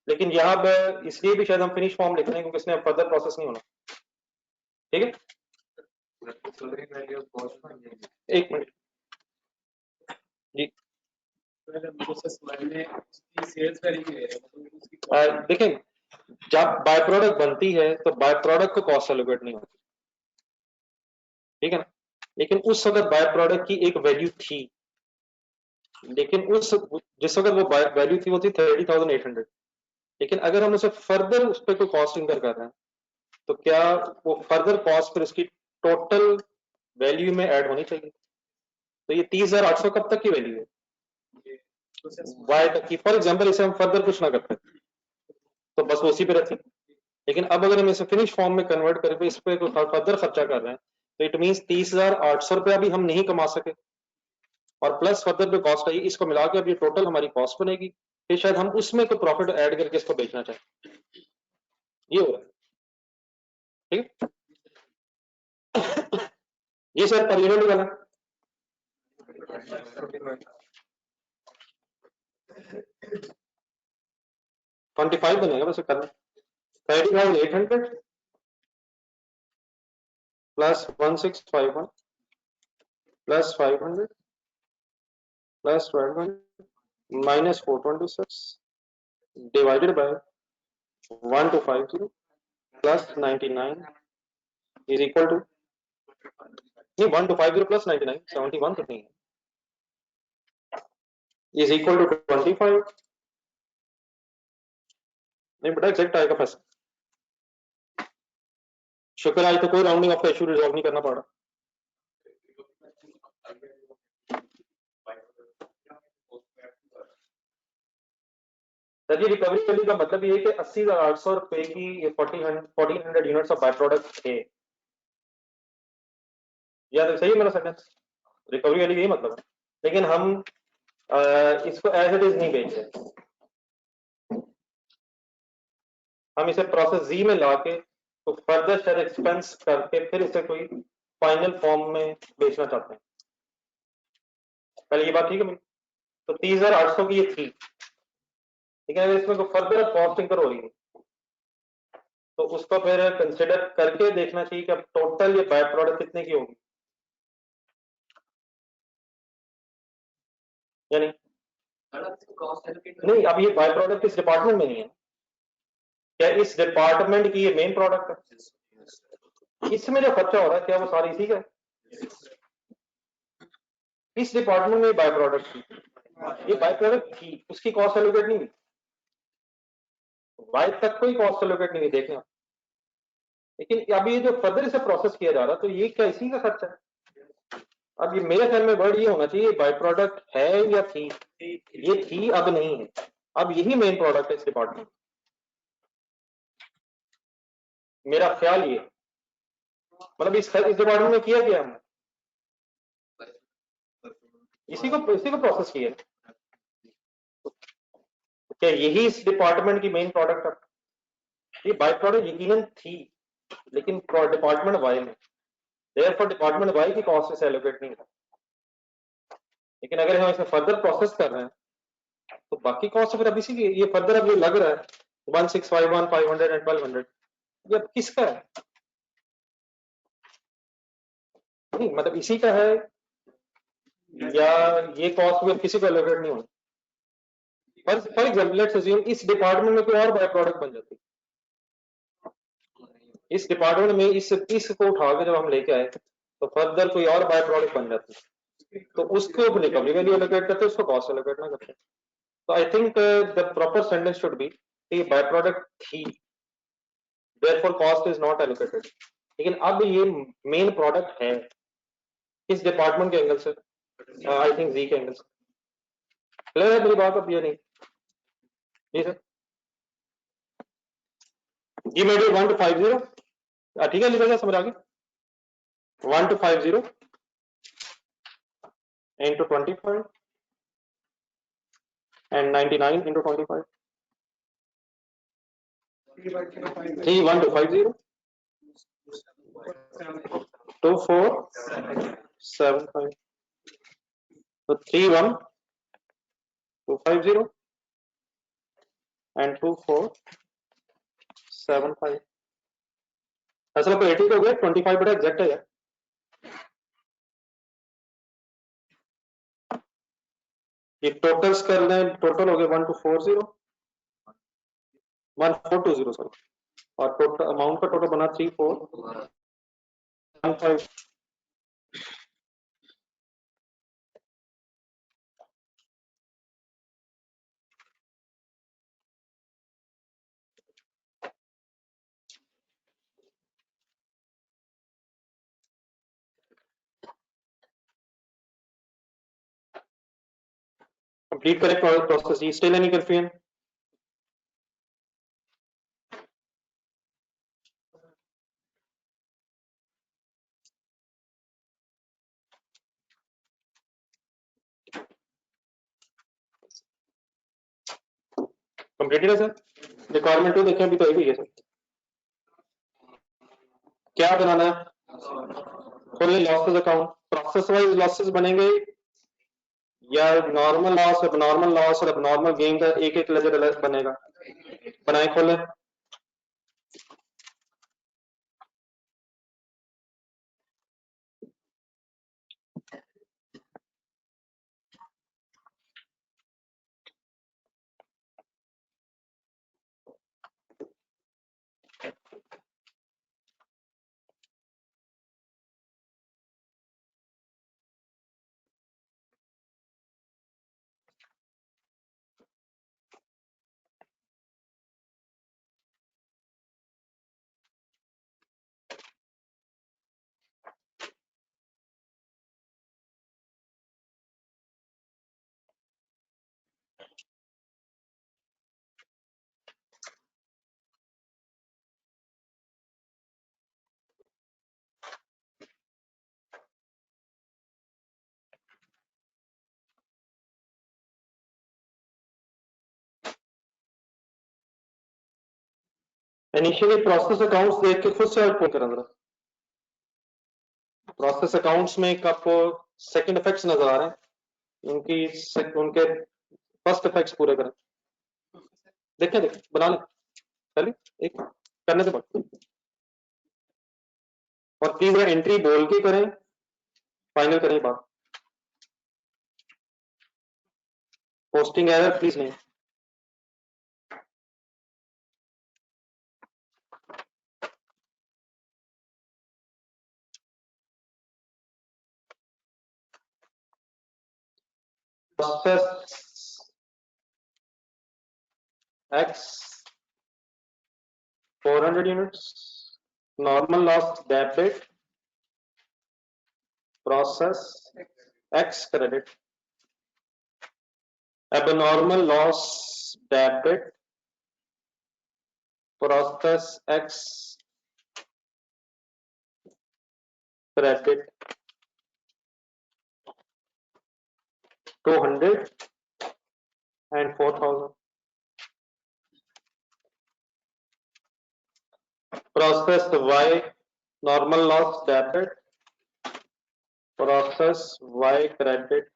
Speaker 1: लेकिन यहाँ पे इसलिए भी शायद हम फिनिश फॉर्म लिख रहे हैं क्योंकि इसमें फर्दर प्रोसेस नहीं होना, ठीक है। एक मिनट जी, देखें जब बाय प्रोडक्ट बनती है तो बाय प्रोडक्ट को कॉस्ट एलोकेट नहीं होती, ठीक है ना, लेकिन उस वक्त बाय प्रोडक्ट की एक वैल्यू थी, लेकिन उस जिस वक्त वो वैल्यू थी वो थी 30,800, लेकिन अगर हम उसे फर्दर उस पर कोई कॉस्ट इंकर कर रहे हैं तो क्या वो फर्दर कॉस्ट फिर उसकी टोटल वैल्यू में ऐड होनी चाहिए, तो ये 30,800 कब तक की वैल्यू है, वाई तक की, फॉर एग्जाम्पल इसे हम फर्दर कुछ ना करते तो बस वो उसी पे रहती, लेकिन अब अगर हम इसे फिनिश फॉर्म में कन्वर्ट करके इस पे कोई फर्दर खर्चा कर रहे हैं तो इट मीन 30,800 रुपया भी हम नहीं कमा सके और प्लस फर्दर जो कॉस्ट आई इसको मिला के अब ये टोटल हमारी कॉस्ट बनेगी, फिर शायद हम उसमें कोई प्रॉफिट ऐड करके इसको बेचना चाहें, ये हो रहा है, ठीक है। ये सर पर यूनिट वाला 25 बनेगा वैसे करना, 30,800 plus 1651 plus 500 plus 1200 minus 426 divided by 1250 plus 99 is equal to, नहीं 1250 प्लस 99 71 तो नहीं है, इज इक्वल टू 25, नहीं बेटा एग्जैक्ट आएगा पैसा, शुक्र आज तो कोई राउंडिंग ऑफ का इशू रिजॉल्व नहीं करना पड़ा। सर जी रिकवरी वैल्यू का मतलब ये है कि 80,800 रुपए की 1400 यूनिट्स ऑफ बाय प्रोडक्ट थे, या तो सही है मेरा सेंटेंस, रिकवरी वाली यही मतलब है, लेकिन हम इसको एज इट इज नहीं बेच रहे, हम इसे प्रोसेस जी में लाके तो फर्दर शायद एक्सपेंस करके फिर इसे कोई फाइनल फॉर्म में बेचना चाहते हैं। पहले ये बात ठीक है मेरी? तो 30,800 की ये थी, लेकिन अगर इसमें कोई फर्दर कॉस्ट इंकर हो रही है तो उसको फिर कंसिडर करके देखना चाहिए कि अब टोटल ये बाय प्रोडक्ट कितने की होगी, यानी नहीं, अब ये बाय प्रोडक्ट इस डिपार्टमेंट में नहीं है, क्या इस डिपार्टमेंट की ये मेन प्रोडक्ट है? इसमें जो खर्चा हो रहा है क्या वो सारी इसी का है? इस डिपार्टमेंट में बाय प्रोडक्ट थी, ये बाय प्रोडक्ट थी, उसकी कॉस्ट एलोकेट नहीं हुई, बाय तक कोई कॉस्ट एलोकेट नहीं हुई, देखें आप। लेकिन अब ये जो फर्दर इसे प्रोसेस किया जा रहा है तो ये क्या इसी का खर्चा है? अब ये मेरे ख्याल में वर्ड ये होना चाहिए बाय प्रोडक्ट है या थी, ये थी अब नहीं है, अब यही मेन प्रोडक्ट है इस डिपार्टमेंट, मेरा ख्याल ये, मतलब इस डिपार्टमेंट में किया क्या हमने, इसी को प्रोसेस किया, क्या यही इस डिपार्टमेंट की मेन प्रोडक्ट है? ये बाय प्रोडक्ट यकीनन थी, लेकिन डिपार्टमेंट वाई में, देयरफॉर डिपार्टमेंट वाई की कॉस्ट से एलोकेट नहीं है, लेकिन अगर हम इसे फर्दर प्रोसेस कर रहे हैं तो बाकी कॉस्ट फिर अभी से ये फर्दर अब जो लग रहा है 1651 500 एंड 1200 ये अब किसका है? नहीं मतलब इसी का है या ये कॉस्ट भी अब किसी को एलोकेट नहीं होना? फॉर एग्जाम्पल लेट्स अज्यूम इस डिपार्टमेंट में कोई और बाय प्रोडक्ट बन जाती, इस डिपार्टमेंट में इस को उठा के जब हम लेके आए तो फर्दर कोई और बाय प्रोडक्ट बन जाती, तो उसको रिकवरी वैल्यू एलोकेट करते, उसको कॉस्ट एलोकेट ना करते। तो I think the proper sentence should be by product थी, therefore cost is not allocated, लेकिन अब ये मेन प्रोडक्ट है किस डिपार्टमेंट के एंगल से? आई थिंक जी के एंगल से। क्लियर है मेरी बात अब ये नहीं? जी सर, जी मेड 1 to 50, ठीक है, लिखा जाए समझ आ गई, 1 to 50 into 25 and 99 into 25, 3 1 to 50 2 4 7 5, so 3 1 2 50 and 2 4 7 5, असल तो 80 हो गया, 25 बड़ा एग्जैक्ट है यार, ये टोटल्स कर लें, टोटल हो गया 1240 1420 सॉरी, और टोटल अमाउंट का टोटल बना 3415। Complete correct process, still any confusion? Completed है सर, रिक्वायरमेंट 2 देखें, अभी तो एक ही है सर, क्या बनाना है? Full losses account, process wise losses बनेंगे या नॉर्मल लॉस, नॉर्मल लॉस और नॉर्मल गेन का एक एक लेजर अलग बनेगा? बनाए खोले। इनिशियली प्रोसेस अकाउंट्स देख के खुद से आउटपुट करें जरा। प्रोसेस अकाउंट्स में एक आपको सेकंड इफेक्ट्स नजर आ रहे हैं, उनके फर्स्ट इफेक्ट्स पूरे करें। देखें बना लें, चलिए एक करने से बाद, और प्लीज एंट्री बोल के करें, फाइनल करें बात। पोस्टिंग एरर प्लीज नहीं। Process X 400 units, normal loss debit, process X credit, abnormal loss debit, process X credit 200 and 4,000. Process Y normal loss debit, process Y credit,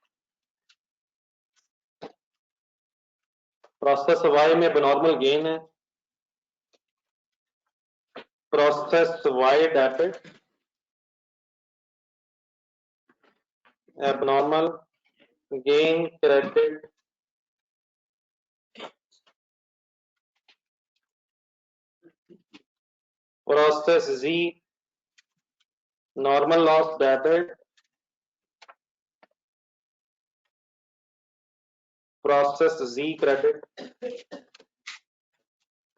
Speaker 1: process Y में abnormal gain है, process Y debit, abnormal gain credit, process Z normal loss debit, process Z credit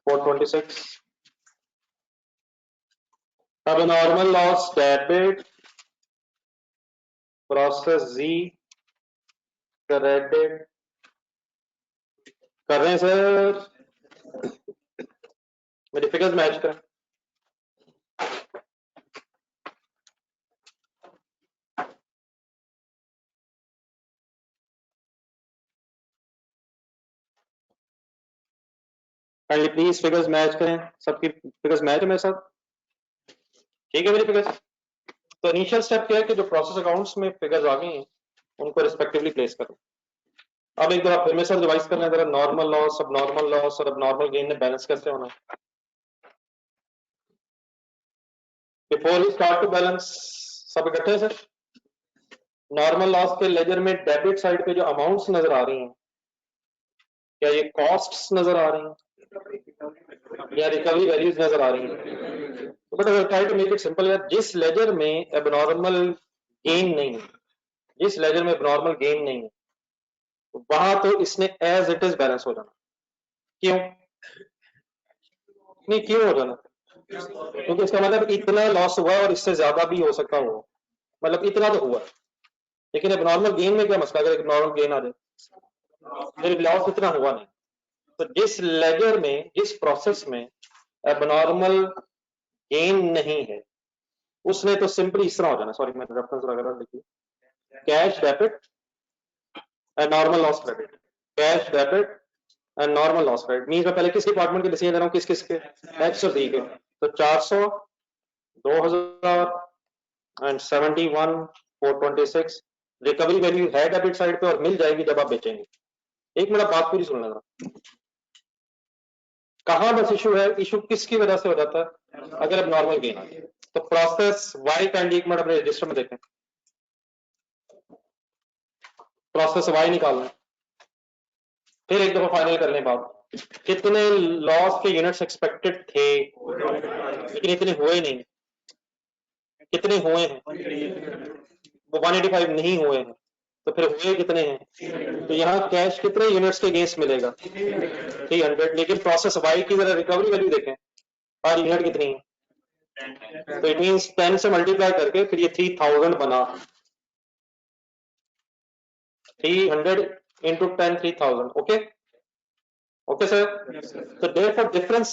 Speaker 1: 426, abnormal loss debit, process Z credit कर रहे हैं सर, मेरी फिगर्स मैच करें। काइंडली प्लीज फिगर्स मैच करें, सबकी फिगर्स मैच है मेरे साथ, ठीक है मेरी फिगर्स। तो इनिशियल स्टेप क्या है कि जो प्रोसेस अकाउंट्स में फिगर्स आ गई हैं उनको रिस्पेक्टिवली प्लेस करो। अब एक बार फिर में सर रिवाइज करना है जरा, नॉर्मल लॉस, अब नॉर्मल लॉस और अब नॉर्मल गेन में बैलेंस कैसे होना है। Before we start to balance, सब इकट्ठे सर, नॉर्मल लॉस के लेजर में डेबिट साइड पे जो अमाउंट्स नजर आ रही हैं, क्या ये कॉस्ट्स नजर आ रही हैं या रिकवरी वैल्यूज नजर आ रही हैं? बट अगर try to make it simple यार, जिस लेजर में एबनॉर्मल गेन नहीं है, जिस लेजर में एबनॉर्मल गेन नहीं है, वहां तो इसने एज इट इज बैलेंस हो जाना। क्यों नहीं, क्यों हो जाना? क्योंकि इसका मतलब इतना लॉस हुआ और इससे ज्यादा भी हो सकता हो, मतलब इतना तो हुआ। लेकिन एबनॉर्मल गेन में क्या मसला, अगर एबनॉर्मल गेन आ जाए फिर लॉस इतना हुआ नहीं। तो जिस लेजर में, जिस प्रोसेस में एबनॉर्मल गेन नहीं है, उसने तो सिंपली इस तरह हो जाना। सॉरी मैंने रेफरेंस वगैरह लिखी, cash debit and normal loss credit, cash debit and normal loss credit. Mean मैं पहले किस डिपार्टमेंट के डिसीजन दे रहा हूँ, किस किस के, एक्स और डी के। तो 400, 2000 एंड 71, 426 रिकवरी वैल्यू है डेबिट साइड पे और मिल जाएगी जब आप बेचेंगे। एक मिनट बात पूरी सुन लेना, कहां बस इशू है, इशू किसकी वजह से हो जाता है अगर अब नॉर्मल गेन आ जाए। तो प्रोसेस वाई का एक मिनट अपने रजिस्टर में देखें, प्रोसेस वाई निकालना है, फिर एक दफा फाइनल कर लें बात, कितने लॉस के यूनिट्स एक्सपेक्टेड थे लेकिन इतने हुए नहीं, कितने हुए हैं वो 185 नहीं हुए हैं, तो फिर हुए कितने हैं? तो यहाँ कैश कितने यूनिट्स के अगेंस्ट मिलेगा 300, लेकिन प्रोसेस वाई की जरा रिकवरी वैल्यू देखें, पर यूनिट कितनी है, तो इट मींस 10 से मल्टीप्लाई करके फिर ये 3000 बना, 300 इंटू 10 3000। ओके ओके सर, तो देयरफॉर डिफरेंस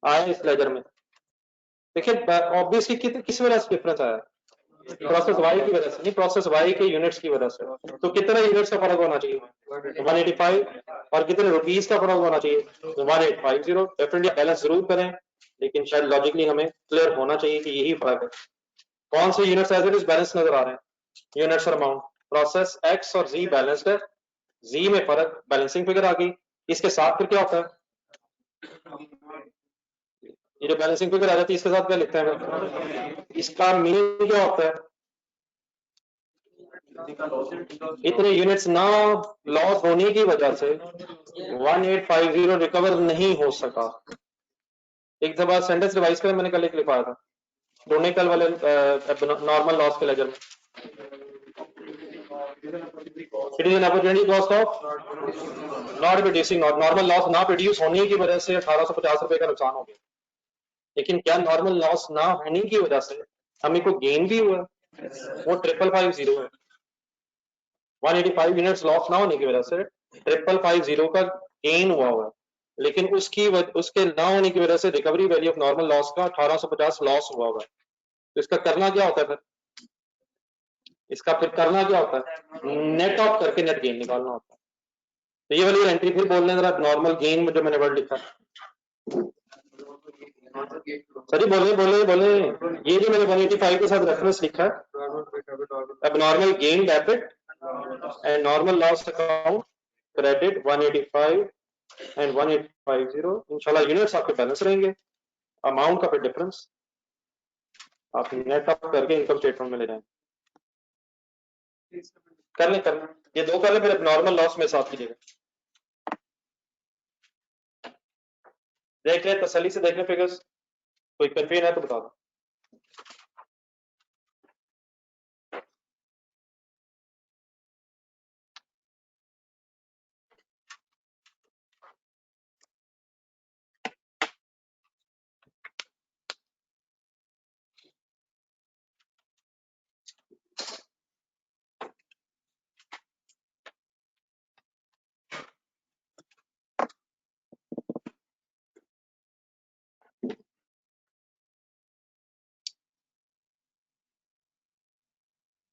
Speaker 1: आया इस लेजर में। देखिए ऑब्वियसली किस वजह से डिफरेंस आया, प्रोसेस वाई की वजह से नहीं, प्रोसेस वाई के यूनिट्स की वजह से। तो कितने यूनिट्स का फर्क होना चाहिए? 185। और कितने रुपीस का फर्क होना चाहिए? 1850। डेफिनेटली बैलेंस जरूर करें, लेकिन शायद लॉजिकली हमें क्लियर होना चाहिए कि यही फर्क है। कौन से units as it is balance नजर आ रहे हैं? यूनिट्स और अमाउंट। प्रोसेस एक्स और जी बैलेंस्ड है, जी में फर्क, बैलेंसिंग फिगर आ गई। इसके साथ फिर क्या होता है? ये जो बैलेंसिंग फिगर आ जाती है इसके साथ क्या लिखते हैं? इसका मीनिंग क्या होता है? इतने यूनिट्स ना लॉस होने की वजह से 1850 रिकवर नहीं हो सका। एक दफा सेंटेंस रिवाइज करें, मैंने कल एक लिखवाया था, ढूंढने कल वाले नॉर्मल लॉस के लेजर में। It is an opportunity cost of not producing, normal loss ना प्रोड्यूस होने की वजह से 1850 रुपए का नुकसान हो गया। लेकिन क्या नॉर्मल लॉस ना होने की वजह से हमें को गेन भी हुआ? वो 5550 है। 185 यूनिट्स लॉस ना होने की वजह से 5550 का गेन हुआ है। लेकिन उसके ना होने की वजह से recovery value of normal loss का 1850 लॉस हुआ है। तो इसका करना क्या होता है फिर? इसका फिर करना क्या होता है? नेट ऑफ करके नेट गेन निकालना होता है। तो ये वाली एंट्री फिर बोल लें जरा, नॉर्मल गेन में जो मैंने वर्ड लिखा। सर बोले बोले बोले, ये जो मैंने 185 के साथ रेफरेंस लिखा है, अब normal gain debit and normal loss account credit 185 and 1850। इंशाल्लाह यूनिट्स आपके बैलेंस रहेंगे, अमाउंट का फिर डिफरेंस आप नेट अप करके इनकम स्टेटमेंट में ले जाएंगे। कर लें ये दो कर लें, फिर नॉर्मल लॉस में साथ कीजिएगा। देख ले तसल्ली से देख ले फिगर्स, कोई कंफ्यूजन है तो बता दो।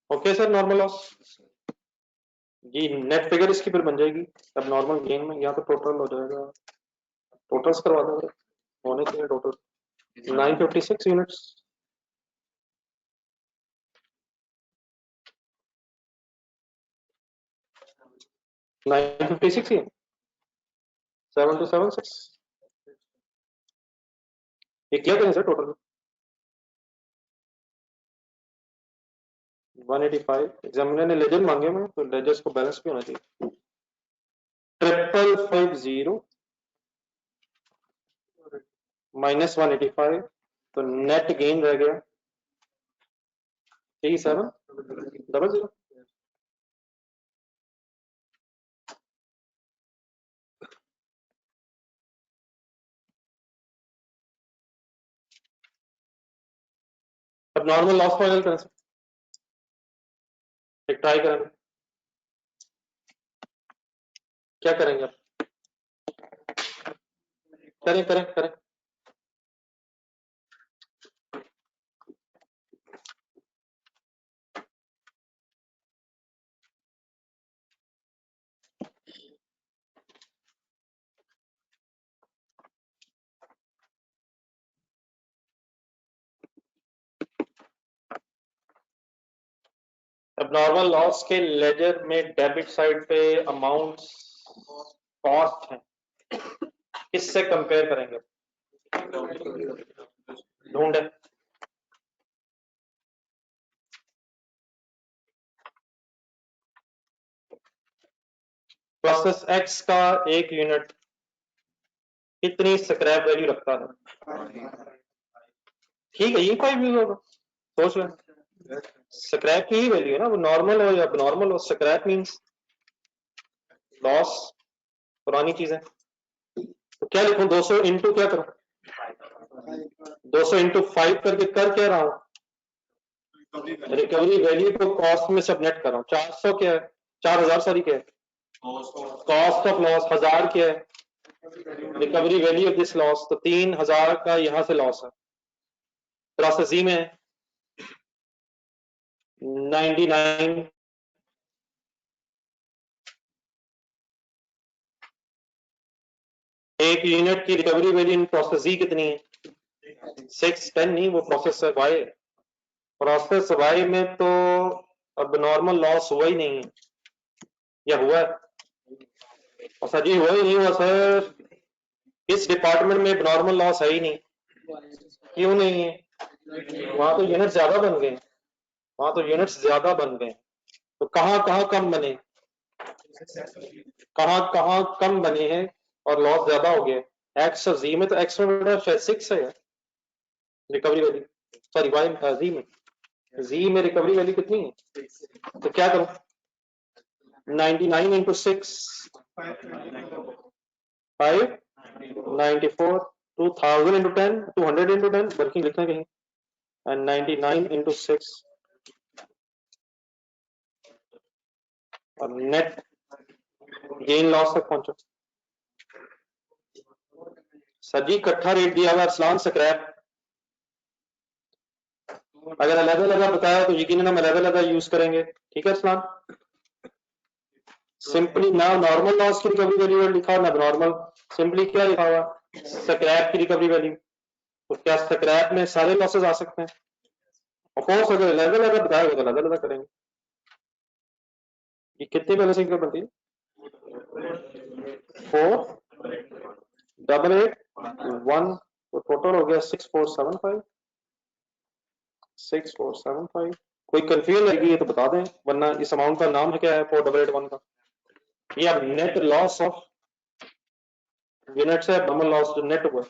Speaker 1: ओके सर, नॉर्मल लॉस जी नेट फिगर इसकी फिर बन जाएगी। अब नॉर्मल गेन में या तो टोटल हो जाएगा, टोटल्स करवा दो, होने चाहिए total 956 units. Nine fifty six ही 7276 ये क्या करें सर टोटल? 185 एग्जामिनर ने लेजर मांगे में, तो लेजर्स को बैलेंस भी होना चाहिए। 5550 माइनस 185, तो नेट गेन रह गया 3700। अब नॉर्मल लॉस फाइनल करें, एक ट्राई करें, क्या करेंगे आप? करें करें करें। अब नॉर्मल लॉस के लेजर में डेबिट साइड पे अमाउंट कॉस्ट है, किससे कंपेयर करेंगे? ढूंढे। प्रोसेस एक्स का एक यूनिट कितनी स्क्रैप वैल्यू रखता है? ठीक है, ये 5 यूज होगा, सोच लें। स्क्रैप की ही वैल्यू है ना, वो नॉर्मल हो या नॉर्मल हो, स्क्रैप मींस लॉस, पुरानी चीज है। तो क्या लिखूं? 200 इंटू क्या करूं? 200 इंटू 5 करके कर क्या रहा हूं? रिकवरी वैल्यू को कॉस्ट में सब नेट कर रहा हूं। 400 क्या है? 4000 सॉरी क्या है? कॉस्ट ऑफ लॉस 1000 क्या है? Recovery value of this loss, तो 3000 का यहां से लॉस है, प्रोसेस ई में है। 99, एक यूनिट की रिकवरी वैल्यू इन प्रोसेस जी कितनी है? 6, 10 नहीं, वो प्रोसेस वाई है। प्रोसेस वाई में तो अब नॉर्मल लॉस हुआ ही नहीं है, या हुआ है? और सर जी हुआ ही नहीं हुआ सर, इस डिपार्टमेंट में नॉर्मल लॉस है ही नहीं। क्यों नहीं है? वहां तो यूनिट ज्यादा बन गए, वहां तो यूनिट्स ज्यादा बन गए। तो कहाँ कहाँ कम बने, कहाँ कहाँ कम बने हैं और लॉस ज्यादा हो गया? एक्स और जी में तो एक्स में बेटा शायद 6 है रिकवरी वैल्यू, सॉरी वाई जी में, जी में रिकवरी वैल्यू कितनी है? तो क्या करूं? 99 इंटू 6, 594, 2000 इंटू 10, 200 इंटू 10, वर्किंग लिखना कहीं, एंड 99 इंटू 6, और नेट गेन लॉस तक पहुंचो। सर जी इकट्ठा रेट दिया हुआ अरसलान स्क्रैप, अगर अलग अलग बताया तो यकीनन हम अलग अलग यूज करेंगे, ठीक है अरसलान? सिंपली ना नॉर्मल लॉस की रिकवरी वैल्यू लिखा ना नॉर्मल, सिंपली क्या लिखा हुआ? स्क्रैप की रिकवरी वैल्यू। तो क्या स्क्रैप में सारे लॉसेस आ सकते हैं? ऑफ कोर्स अगर अलग अलग बताया तो अलग अलग करेंगे। ये कितने बैलेंसिंग कर बनती है? 48881, तो टोटल हो गया 6475, 6475। कोई कंफ्यूजन रहेगी तो बता दें, वरना इस अमाउंट का नाम क्या है 4881 का? ये अब नेट लॉस ऑफ यूनिट से नॉर्मल लॉस जो नेट हुआ।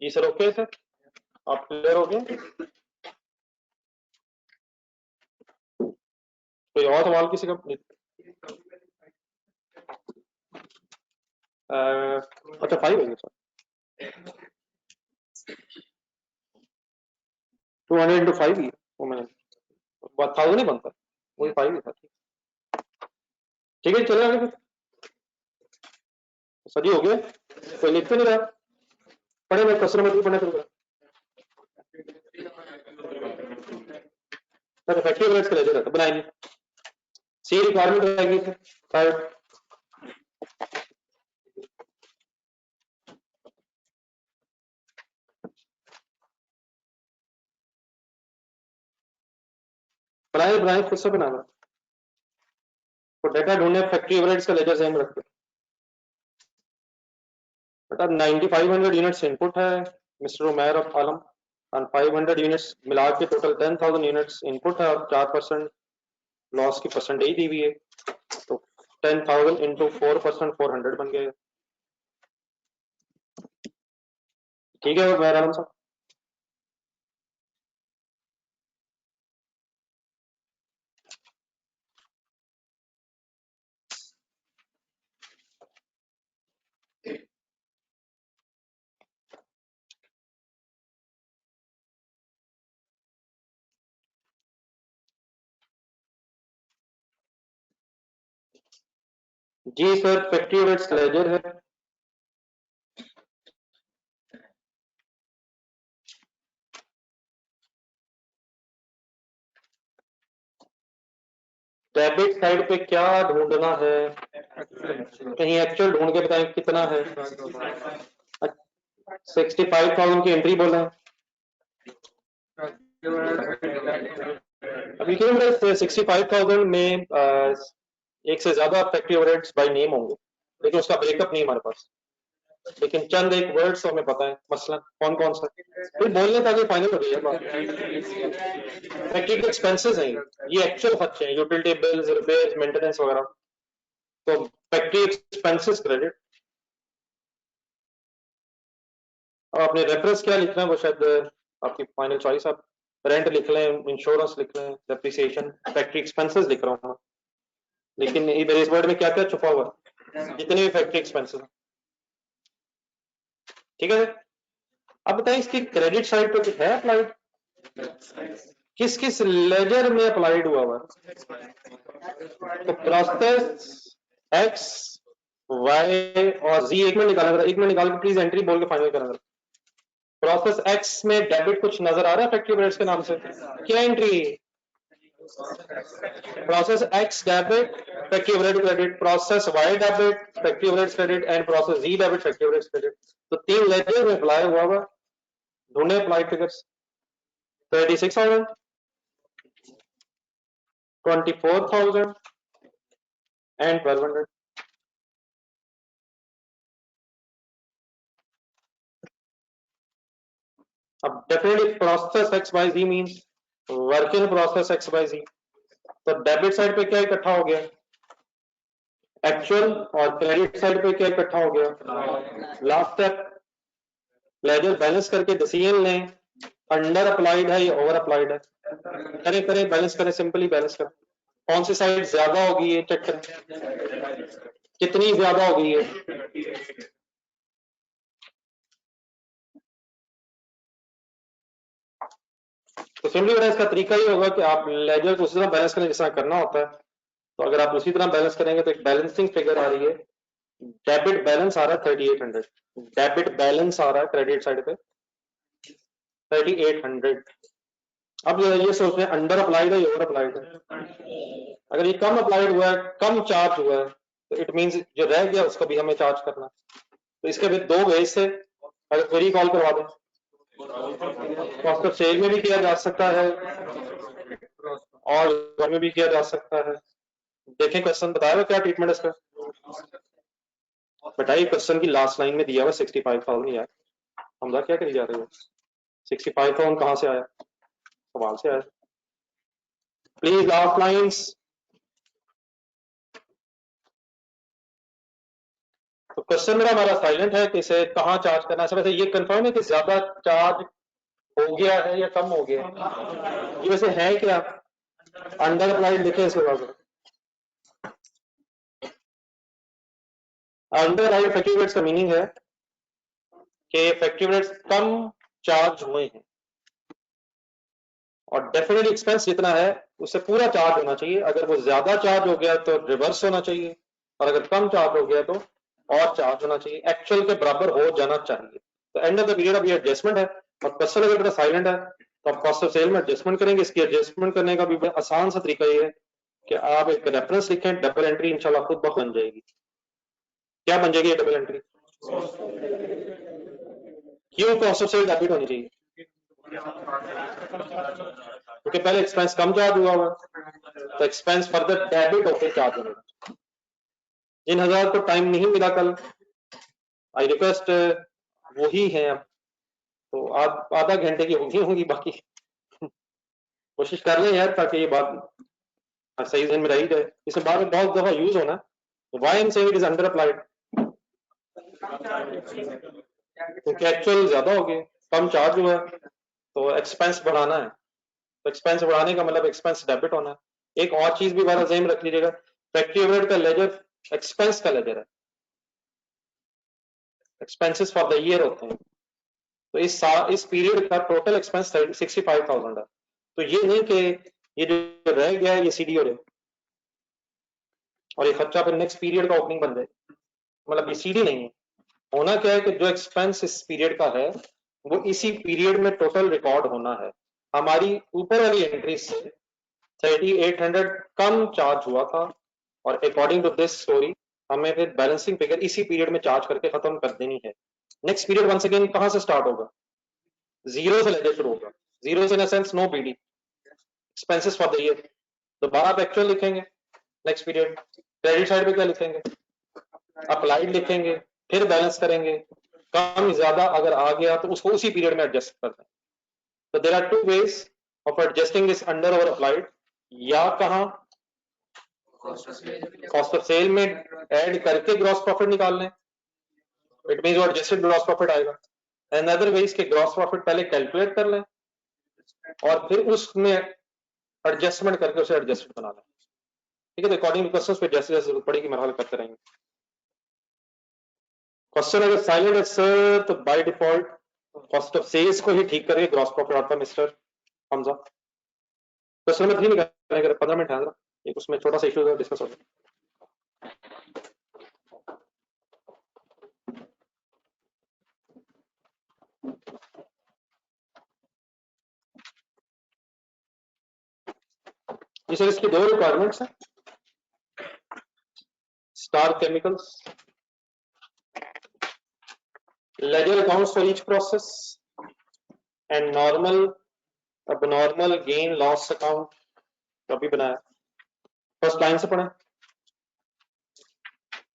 Speaker 1: जी सर, ओके सर, आप क्लियर हो गए? कोई और सवाल किसी का? अच्छा 5 है सर, 200 इंटू 5 ही वो मैंने 1000 ही बनता, वही 5 ही था। ठीक है चले आगे फिर, सर जी हो गया, कोई लिखते नहीं रहा, पढ़े मैं क्वेश्चन नंबर 2 पढ़ने शुरू करें। सर इफेक्टिव रेट्स का लेजर रहता बनाएंगे, सी रिक्वायरमेंट रहेगी सर 5। बनाए बनाए खुद से बनाना, तो डेटा ढूंढने फैक्ट्री एवरेज का लेजर सेम रखते। बेटा 9500 यूनिट्स इनपुट है मिस्टर उमैर ऑफ आलम, और 500 यूनिट्स मिला के टोटल 10,000 यूनिट्स इनपुट है, और 4% लॉस की परसेंटेज दी हुई है, तो 10,000 इंटू 4%, 400 बन गया। ठीक है उमैर आलम साहब? जी सर, फैक्ट्री एवरेज का लेजर है, डेबिट साइड पे क्या ढूंढना है? कहीं एक्चुअल ढूंढ के बताएं कितना है? 65,000 की एंट्री बोला है, अभी क्यों 65,000 में एक से ज्यादा फैक्ट्री ओवरहेड्स बाय नेम होंगे, लेकिन उसका ब्रेकअप नहीं हमारे पास, लेकिन चंद एक वर्ड्स हमें पता है, मसलन कौन कौन सा, फिर बोलने ताकि फाइनल हो गई है बात। फैक्ट्री के एक्सपेंसेस हैं, ये एक्चुअल खर्चे हैं, यूटिलिटी बिल्स, रिपेयर्स, मेंटेनेंस वगैरह, तो फैक्ट्री एक्सपेंसेस क्रेडिट। अब आपने रेफरेंस क्या लिखना है वो शायद आपकी फाइनल चॉइस, आप रेंट लिख लें, इंश्योरेंस लिख लें, डेप्रिसिएशन, फैक्ट्री एक्सपेंसेस लिख रहा हूँ, लेकिन इधर इस वर्ड में क्या क्या छुपा हुआ है, जितने भी फैक्ट्री एक्सपेंसेस हैं। ठीक है। अब बताइए इसकी क्रेडिट साइड पे कुछ है अप्लाइड, किस किस लेजर में अप्लाइड हुआ हुआ? तो प्रोसेस एक्स वाई और जी, एक मिनट निकालेंगे, एक मिनट निकाल के प्लीज एंट्री बोल के फाइनल करेंगे। प्रोसेस एक्स में डेबिट कुछ नजर आ रहा है इफेक्टिव रेट्स के नाम से, क्या entry? Process X debit effective rate credit, process Y debit effective rates credit and process G debit effective rates credit. तो 3 लेजर में अप्लाई हुआ हुआ। ढूंढे अप्लाइड फिगर्स। 36,000, 24,000 and 1200। अब definitely process X by G means working process X by G. तो डेबिट साइड पे क्या इकट्ठा हो गया? एक्चुअल। और क्रेडिट साइड पे क्या इकट्ठा हो गया? लास्ट स्टेप, लेजर बैलेंस करके डिसीजन लें अंडर अप्लाइड है या ओवर अप्लाइड है। करें करें बैलेंस करें, सिंपली बैलेंस करें। कौन सी साइड ज्यादा होगी ये चेक करें, कितनी ज्यादा होगी ये? तो सिंपली बेटा इसका तरीका ये होगा कि आप लेजर को उसी तरह बैलेंस करें जिस तरह करना होता है। तो अगर आप उसी तरह बैलेंस करेंगे तो एक बैलेंसिंग फिगर आ रही है, डेबिट बैलेंस आ रहा है 3800, डेबिट बैलेंस आ रहा है क्रेडिट साइड पे 3800। अब ये सोच रहे हैं अंडर अप्लाइड है या ओवर अप्लाइड है। अगर ये कम अप्लाइड हुआ है, कम चार्ज हुआ है, तो इट मींस जो रह गया उसका भी हमें चार्ज करना है। तो इसके भी दो वेज से, अगर क्वेरी कॉल करवा दें, कॉस्ट ऑफ सेल में भी किया जा सकता है और घर में भी किया जा सकता है। देखें क्वेश्चन बताया क्या ट्रीटमेंट इसका। बताइए क्वेश्चन की लास्ट लाइन में दिया हुआ 65,000 यार, हम क्या करी जा रहे हो? 65,000 कहां से आया? सवाल से आया। Please last lines. तो क्वेश्चन मेरा हमारा साइलेंट है कि इसे कहाँ चार्ज करना है। वैसे ये कंफर्म है कि ज्यादा चार्ज हो गया है या कम हो गया? ये वैसे है क्या? अंडर अप्लाइड लिखे इसके बाद। अंडर अप्लाइड इफेक्टिव रेट्स का मीनिंग है कि इफेक्टिव रेट्स कम चार्ज हुए हैं और डेफिनेटली एक्सपेंस जितना है उससे पूरा चार्ज होना चाहिए। अगर वो ज्यादा चार्ज हो गया तो रिवर्स होना चाहिए, और अगर कम चार्ज हो गया तो और चार्ज होना चाहिए, एक्चुअल के बराबर हो जाना चाहिए। तो एंड ऑफ द पीरियड अब ये एडजस्टमेंट है और क्वेश्चन अगर साइलेंट है तो आप कॉस्ट ऑफ सेल में एडजस्टमेंट करेंगे। इसकी एडजस्टमेंट करने का भी आसान सा तरीका ये है कि आप एक रेफरेंस लिखें, डबल एंट्री इंशाल्लाह खुद ब बन जाएगी। क्या बन जाएगी ये डबल एंट्री? क्यों कॉस्ट ऑफ सेल डेबिट होनी चाहिए? क्योंकि पहले एक्सपेंस कम चार्ज हुआ हुआ, तो एक्सपेंस फर्दर डेबिट होकर चार्ज होगा। जिन हजार को टाइम नहीं मिला कल, आई रिक्वेस्ट वही है अब, तो आधा घंटे की होगी बाकी कोशिश कर लें यार ताकि ये बात सही जहन में रही जाए। इसे बाद में बहुत दफा यूज होना। Why I am saying it is under applied, क्योंकि एक्चुअल ज्यादा हो गए, कम चार्ज हुआ है, तो एक्सपेंस बढ़ाना है। तो एक्सपेंस बढ़ाने का मतलब एक्सपेंस डेबिट होना है। एक और चीज भी बारा ज़हन रख लीजिएगा, फैक्ट्री ओवरहेड का लेजर एक्सपेंस का लेजर है, एक्सपेंसेस फॉर द ईयर होते हैं। तो इस पीरियड का टोटल एक्सपेंस 65,000 है। तो ये नहीं कि ये जो रह गया है ये सीडी हो रहा है और ये खर्चा फिर नेक्स्ट पीरियड का ओपनिंग बन जाए, मतलब ये सीडी नहीं है। होना क्या है कि जो एक्सपेंस इस पीरियड का है वो इसी पीरियड में टोटल रिकॉर्ड होना है। हमारी ऊपर वाली एंट्री से 3800 कम चार्ज हुआ था और अकॉर्डिंग टू दिस स्टोरी हमें फिर बैलेंसिंग फिगर इसी पीरियड में चार्ज करके खत्म कर देनी है। नेक्स्ट पीरियड वंस अगेन कहां से स्टार्ट होगा? जीरो से लेकर शुरू होगा। जीरो से in sense nobody, expenses for the year. दोबारा आप एक्चुअल लिखेंगे नेक्स्ट पीरियड, क्रेडिट साइड पे क्या लिखेंगे? अप्लाइड लिखेंगे, फिर बैलेंस करेंगे, कम ज्यादा अगर आ गया तो उसको उसी पीरियड में एडजस्ट कर दें। तो there are two ways of adjusting this under or applied. या कहां कॉस्ट ऑफ सेल में ऐड करके ग्रॉस प्रॉफिट निकाल लें, इट मींस वो एडजस्टेड ग्रॉस प्रॉफिट आएगा। अनदर वे इसके ग्रॉस प्रॉफिट पहले कैलकुलेट कर लें और फिर उसमें एडजस्टमेंट करके उसे एडजस्टमेंट बना लें। ठीक है, तो अकॉर्डिंग टू क्वेश्चंस पे जैसे जैसे जरूरत पड़ेगी मैं हल करते रहेंगे। क्वेश्चन अगर साइलेंट है सर तो by default cost of sales को ही ठीक करके ग्रॉस प्रॉफिट आता मिस्टर हमजा। क्वेश्चन नंबर 3 निकालने का 15 मिनट है जरा, एक उसमें छोटा सा इशू डिस्कस होगा। जी सर, इसकी 2 रिक्वायरमेंट्स हैं। Star chemicals, ledger accounts for each process and normal abnormal gain loss account कभी बनाया। फर्स्ट लाइन से पढ़ें।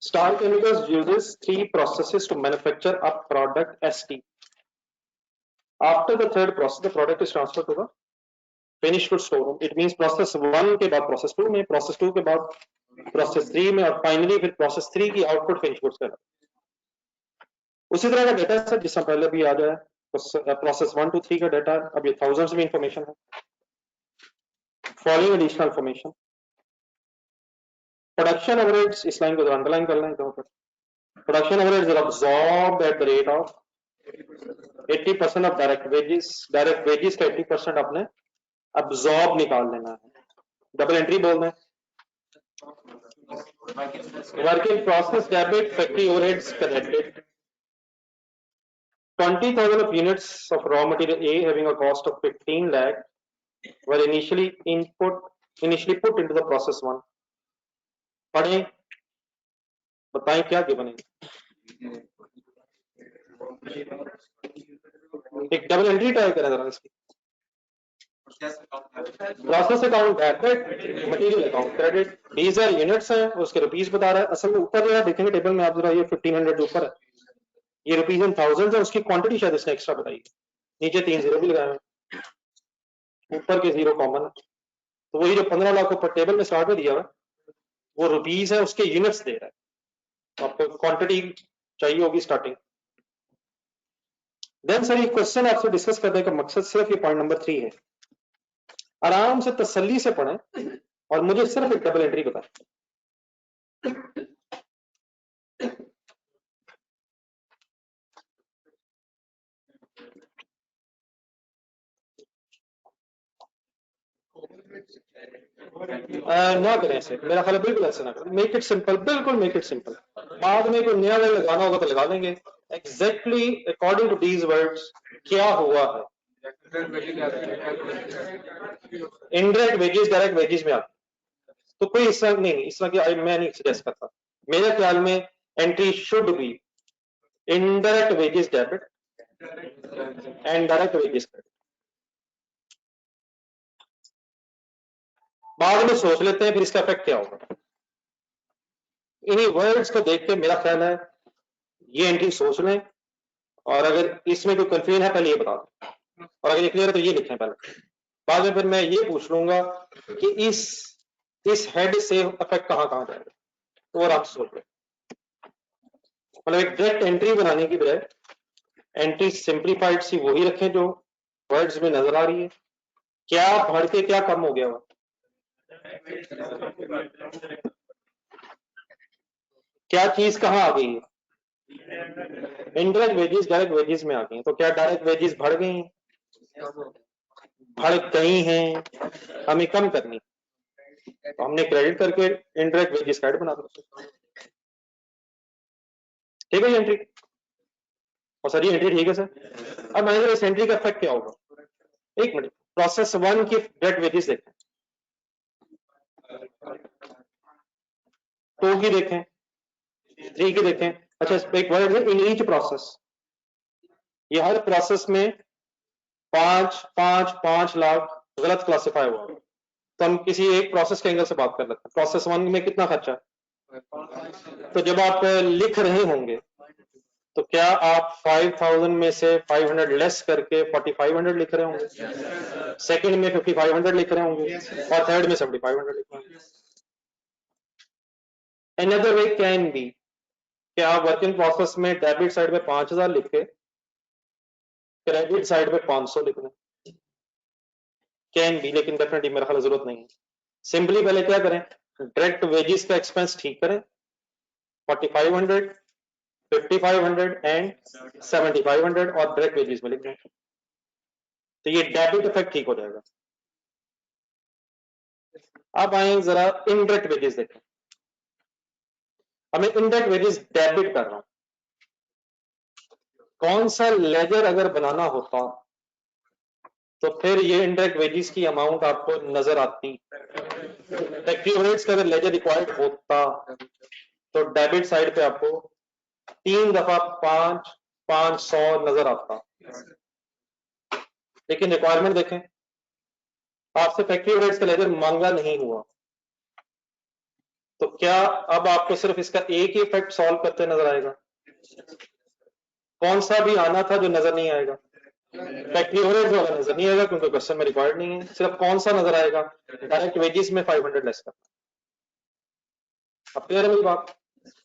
Speaker 1: Star Chemicals uses 3 processes to manufacture a product ST. After the third process, the product is transferred to the finished goods storeroom. It means process 1 के बाद process 2 में, process 2 के बाद process 3 में और फाइनली फिर process 3 की आउटपुट फिनिश गुड्स का। उसी तरह का डेटा सर जिससे पहले भी आ जाए, प्रोसेस 1 to 3 का डेटा, अब ये थाउजेंड्स में इंफॉर्मेशन है। Following additional information, production average, इस लाइन को अंडरलाइन कर लें इधर पर। Production average is absorbed at the rate of 80% of direct wages. Direct wages का 80% आपने अब्सॉर्ब निकाल लेना है। डबल एंट्री बोल दें। Working process debit factory overheads connected 20,000 of units of raw material A having a cost of 15 lakh were initially put into the process 1. पढ़ें, बताएं क्या गिवन है। एक डबल एंट्री टाइप करें जरा इसकी। Process account debit, material account credit, these are units हैं, उसके रुपीस बता रहा है। असल में ऊपर जो है देखेंगे टेबल में आप जरा, ये 1500 ऊपर है, ये रुपीज इन थाउजेंड है, उसकी क्वांटिटी शायद इसने एक्स्ट्रा बताई, नीचे 3 जीरो भी लगाए हैं, ऊपर के 0 कॉमन है। तो वही जो 15 लाख ऊपर टेबल में स्टार्ट में दिया हुआ वो रुपीज है, उसके यूनिट्स दे रहा है, आपको क्वांटिटी चाहिए होगी स्टार्टिंग। देन सर ये क्वेश्चन आपसे डिस्कस करने का मकसद सिर्फ ये पॉइंट नंबर 3 है। आराम से तसल्ली से पढ़ें और मुझे सिर्फ एक डबल एंट्री बताएं। ना करें ऐसे, मेरा ख्याल बिल्कुल ऐसे ना करें। मेक इट सिंपल, बिल्कुल मेक इट सिंपल। बाद में कोई नया वर्ड लगाना होगा तो लगा देंगे। Exactly according to these words क्या हुआ है। इनडायरेक्ट वेजेस डायरेक्ट वेजेस में आते, तो कोई इस तरह नहीं, इस तरह की मैं नहीं सजेस्ट करता। मेरे ख्याल में entry should be indirect wages debit and direct wages credit. बाद में सोच लेते हैं फिर इसका इफेक्ट क्या होगा। इन्हीं वर्ड्स को देख के मेरा ख्याल है ये एंट्री सोच लें, और अगर इसमें कोई कंफ्यूजन है पहले ये बता दें, और अगर ये क्लियर है तो ये लिखें पहले। बाद में फिर मैं ये पूछ लूंगा कि इस हेड से इफेक्ट कहां कहां जाएगा, तो और आप सोच लें। मतलब एक डायरेक्ट एंट्री बनाने की बजाय एंट्री सिंप्लीफाइड सी वही रखें जो वर्ड्स में नजर आ रही है। क्या बढ़ के क्या कम हो गया हुआ, क्या चीज कहां आ गई है, इनडायरेक्ट वेजेस डायरेक्ट वेजेस में आ गई। तो क्या डायरेक्ट वेजेस बढ़ गई, बढ़ गई हैं, हमें कम करनी, तो हमने क्रेडिट करके इनडायरेक्ट वेजेस का बना दो। ठीक है ये एंट्री, और सर ये एंट्री ठीक है सर। अब मैनेजर इस एंट्री का इफेक्ट क्या होगा, एक मिनट, प्रोसेस 1 की डायरेक्ट वेजेस देखें, 2 की देखें, 3 की देखें। अच्छा एक वर्ड है इन ईच प्रोसेस, ये हर प्रोसेस में 5 लाख गलत क्लासिफाई हुआ, तो हम किसी एक प्रोसेस के एंगल से बात कर लेते हैं। प्रोसेस 1 में कितना खर्चा है, तो जब आप लिख रहे होंगे तो क्या आप 5000 में से 500 लेस करके 4500 लिख रहे होंगे, सेकंड में 5500 लिख रहे होंगे, और थर्ड में 7500 लिख रहे होंगे। Another way can be कि आप वर्किंग प्रोसेस में डेबिट साइड पे 5000 लिख के क्रेडिट साइड पे 500 लिख रहे, कैन बी, लेकिन डेफिनेटली मेरा ख्याल जरूरत नहीं है। सिंपली पहले क्या करें, डायरेक्ट वेजेस का एक्सपेंस ठीक करें 4500, 5500 एंड 7500 और डायरेक्ट वेजेस में लिख दें, तो ये डेबिट इफेक्ट ठीक हो जाएगा। अब आए जरा इनडायरेक्ट वेजेस देखें। अब मैं इनडायरेक्ट वेजेस डेबिट कर रहा हूं, कौन सा लेजर अगर बनाना होता तो फिर ये इनडायरेक्ट वेजेस की अमाउंट आपको नजर आती। फैक्ट्री ओवरहेड्स का अगर लेजर रिक्वायर्ड होता तो डेबिट साइड पे आपको 3 दफा 500 नजर आता, लेकिन रिक्वायरमेंट देखें, आपसे फैक्ट्री ओवरहेड्स का लेजर मांगा नहीं हुआ, तो क्या अब आपको सिर्फ इसका एक ही इफेक्ट सॉल्व करते नजर आएगा? कौन सा भी आना था जो नजर नहीं आएगा? फैक्ट्री ओवरहेड्स वाला नजर नहीं आएगा क्योंकि क्वेश्चन में रिक्वायर्ड नहीं है। सिर्फ कौन सा नजर आएगा? डायरेक्ट वेजेस में 500 लेस करना। अब क्लियर है मेरी बात?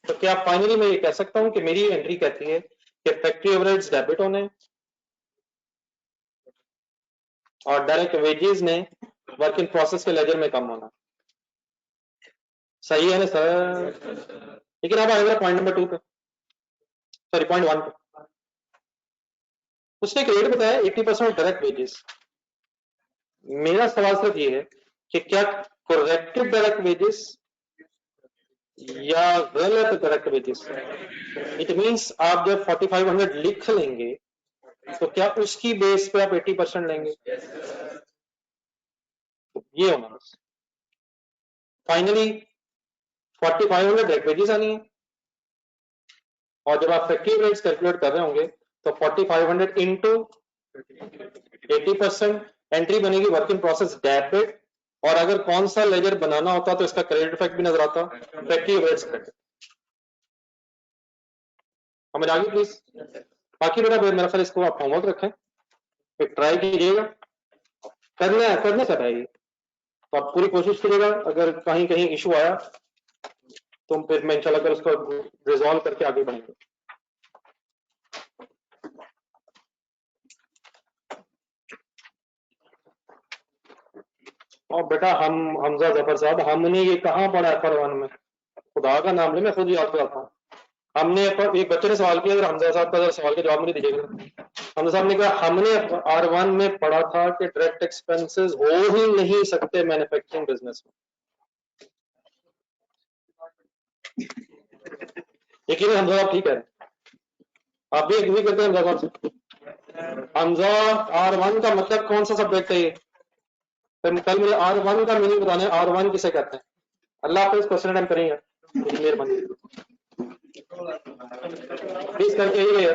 Speaker 1: तो क्या फाइनली मैं ये कह सकता हूं कि मेरी एंट्री कहती है कि फैक्ट्री ओवरहेड्स डेबिट होने और डायरेक्ट वेजेस ने वर्क इन प्रोसेस के लेजर में कम होना। सही है ना सर? लेकिन अब आएगा पॉइंट नंबर 2 पे, सॉरी पॉइंट 1 पे। उसने एक रेट बताया 80% डायरेक्ट वेजेस। मेरा सवाल सिर्फ ये है कि क्या करेक्टेड डायरेक्ट वेजेस या गलत डायरेक्ट वेजेस? इट मींस आप जब 4500 लिख लेंगे तो क्या उसकी बेस पे आप 80% लेंगे? ये होना बस। फाइनली 4500 डायरेक्ट वेजेस आनी है, और जब आप फैक्ट्री रेट्स कैलकुलेट कर रहे होंगे तो 4500 इंटू 80% एंट्री बनेगी वर्क इन प्रोसेस डेबिट, और अगर कौन सा लेजर बनाना होता तो इसका क्रेडिट इफेक्ट भी नजर आता, फैक्ट्री रेट्स क्रेडिट। समझ आ गई प्लीज? बाकी मेरा ख्याल इसको आप होमवर्क रखें, एक ट्राई कीजिएगा, करने से रहेगी तो आप पूरी कोशिश करिएगा। अगर कहीं कहीं इशू आया तो फिर मैं इंशाल्लाह कर उसको रिजॉल्व करके आगे बढ़ेंगे। और बेटा हमजा जफर साहब, हमने ये कहाँ पढ़ा है फरमान में? खुदा का नाम ले, मैं खुद याद करता हूँ। हमने एक बच्चे ने सवाल किया, अगर हमजा साहब का सवाल का जवाब नहीं दीजिएगा। हमजा साहब ने कहा हमने R1 में पढ़ा था कि डायरेक्ट एक्सपेंसेस हो ही नहीं सकते मैन्युफैक्चरिंग बिजनेस में। यकीन हमजा साहब ठीक है, आप भी एग्री करते हैं हमजा साहब से? हमजा R1 का मतलब कौन सा सब्जेक्ट है ये? कल मुझे R1 का मीनिंग बताना है, R1 किसे कहते हैं? अल्लाह हाफिज़, क्वेश्चन टाइम करेंगे, मेहरबानी प्लीज करके ही है।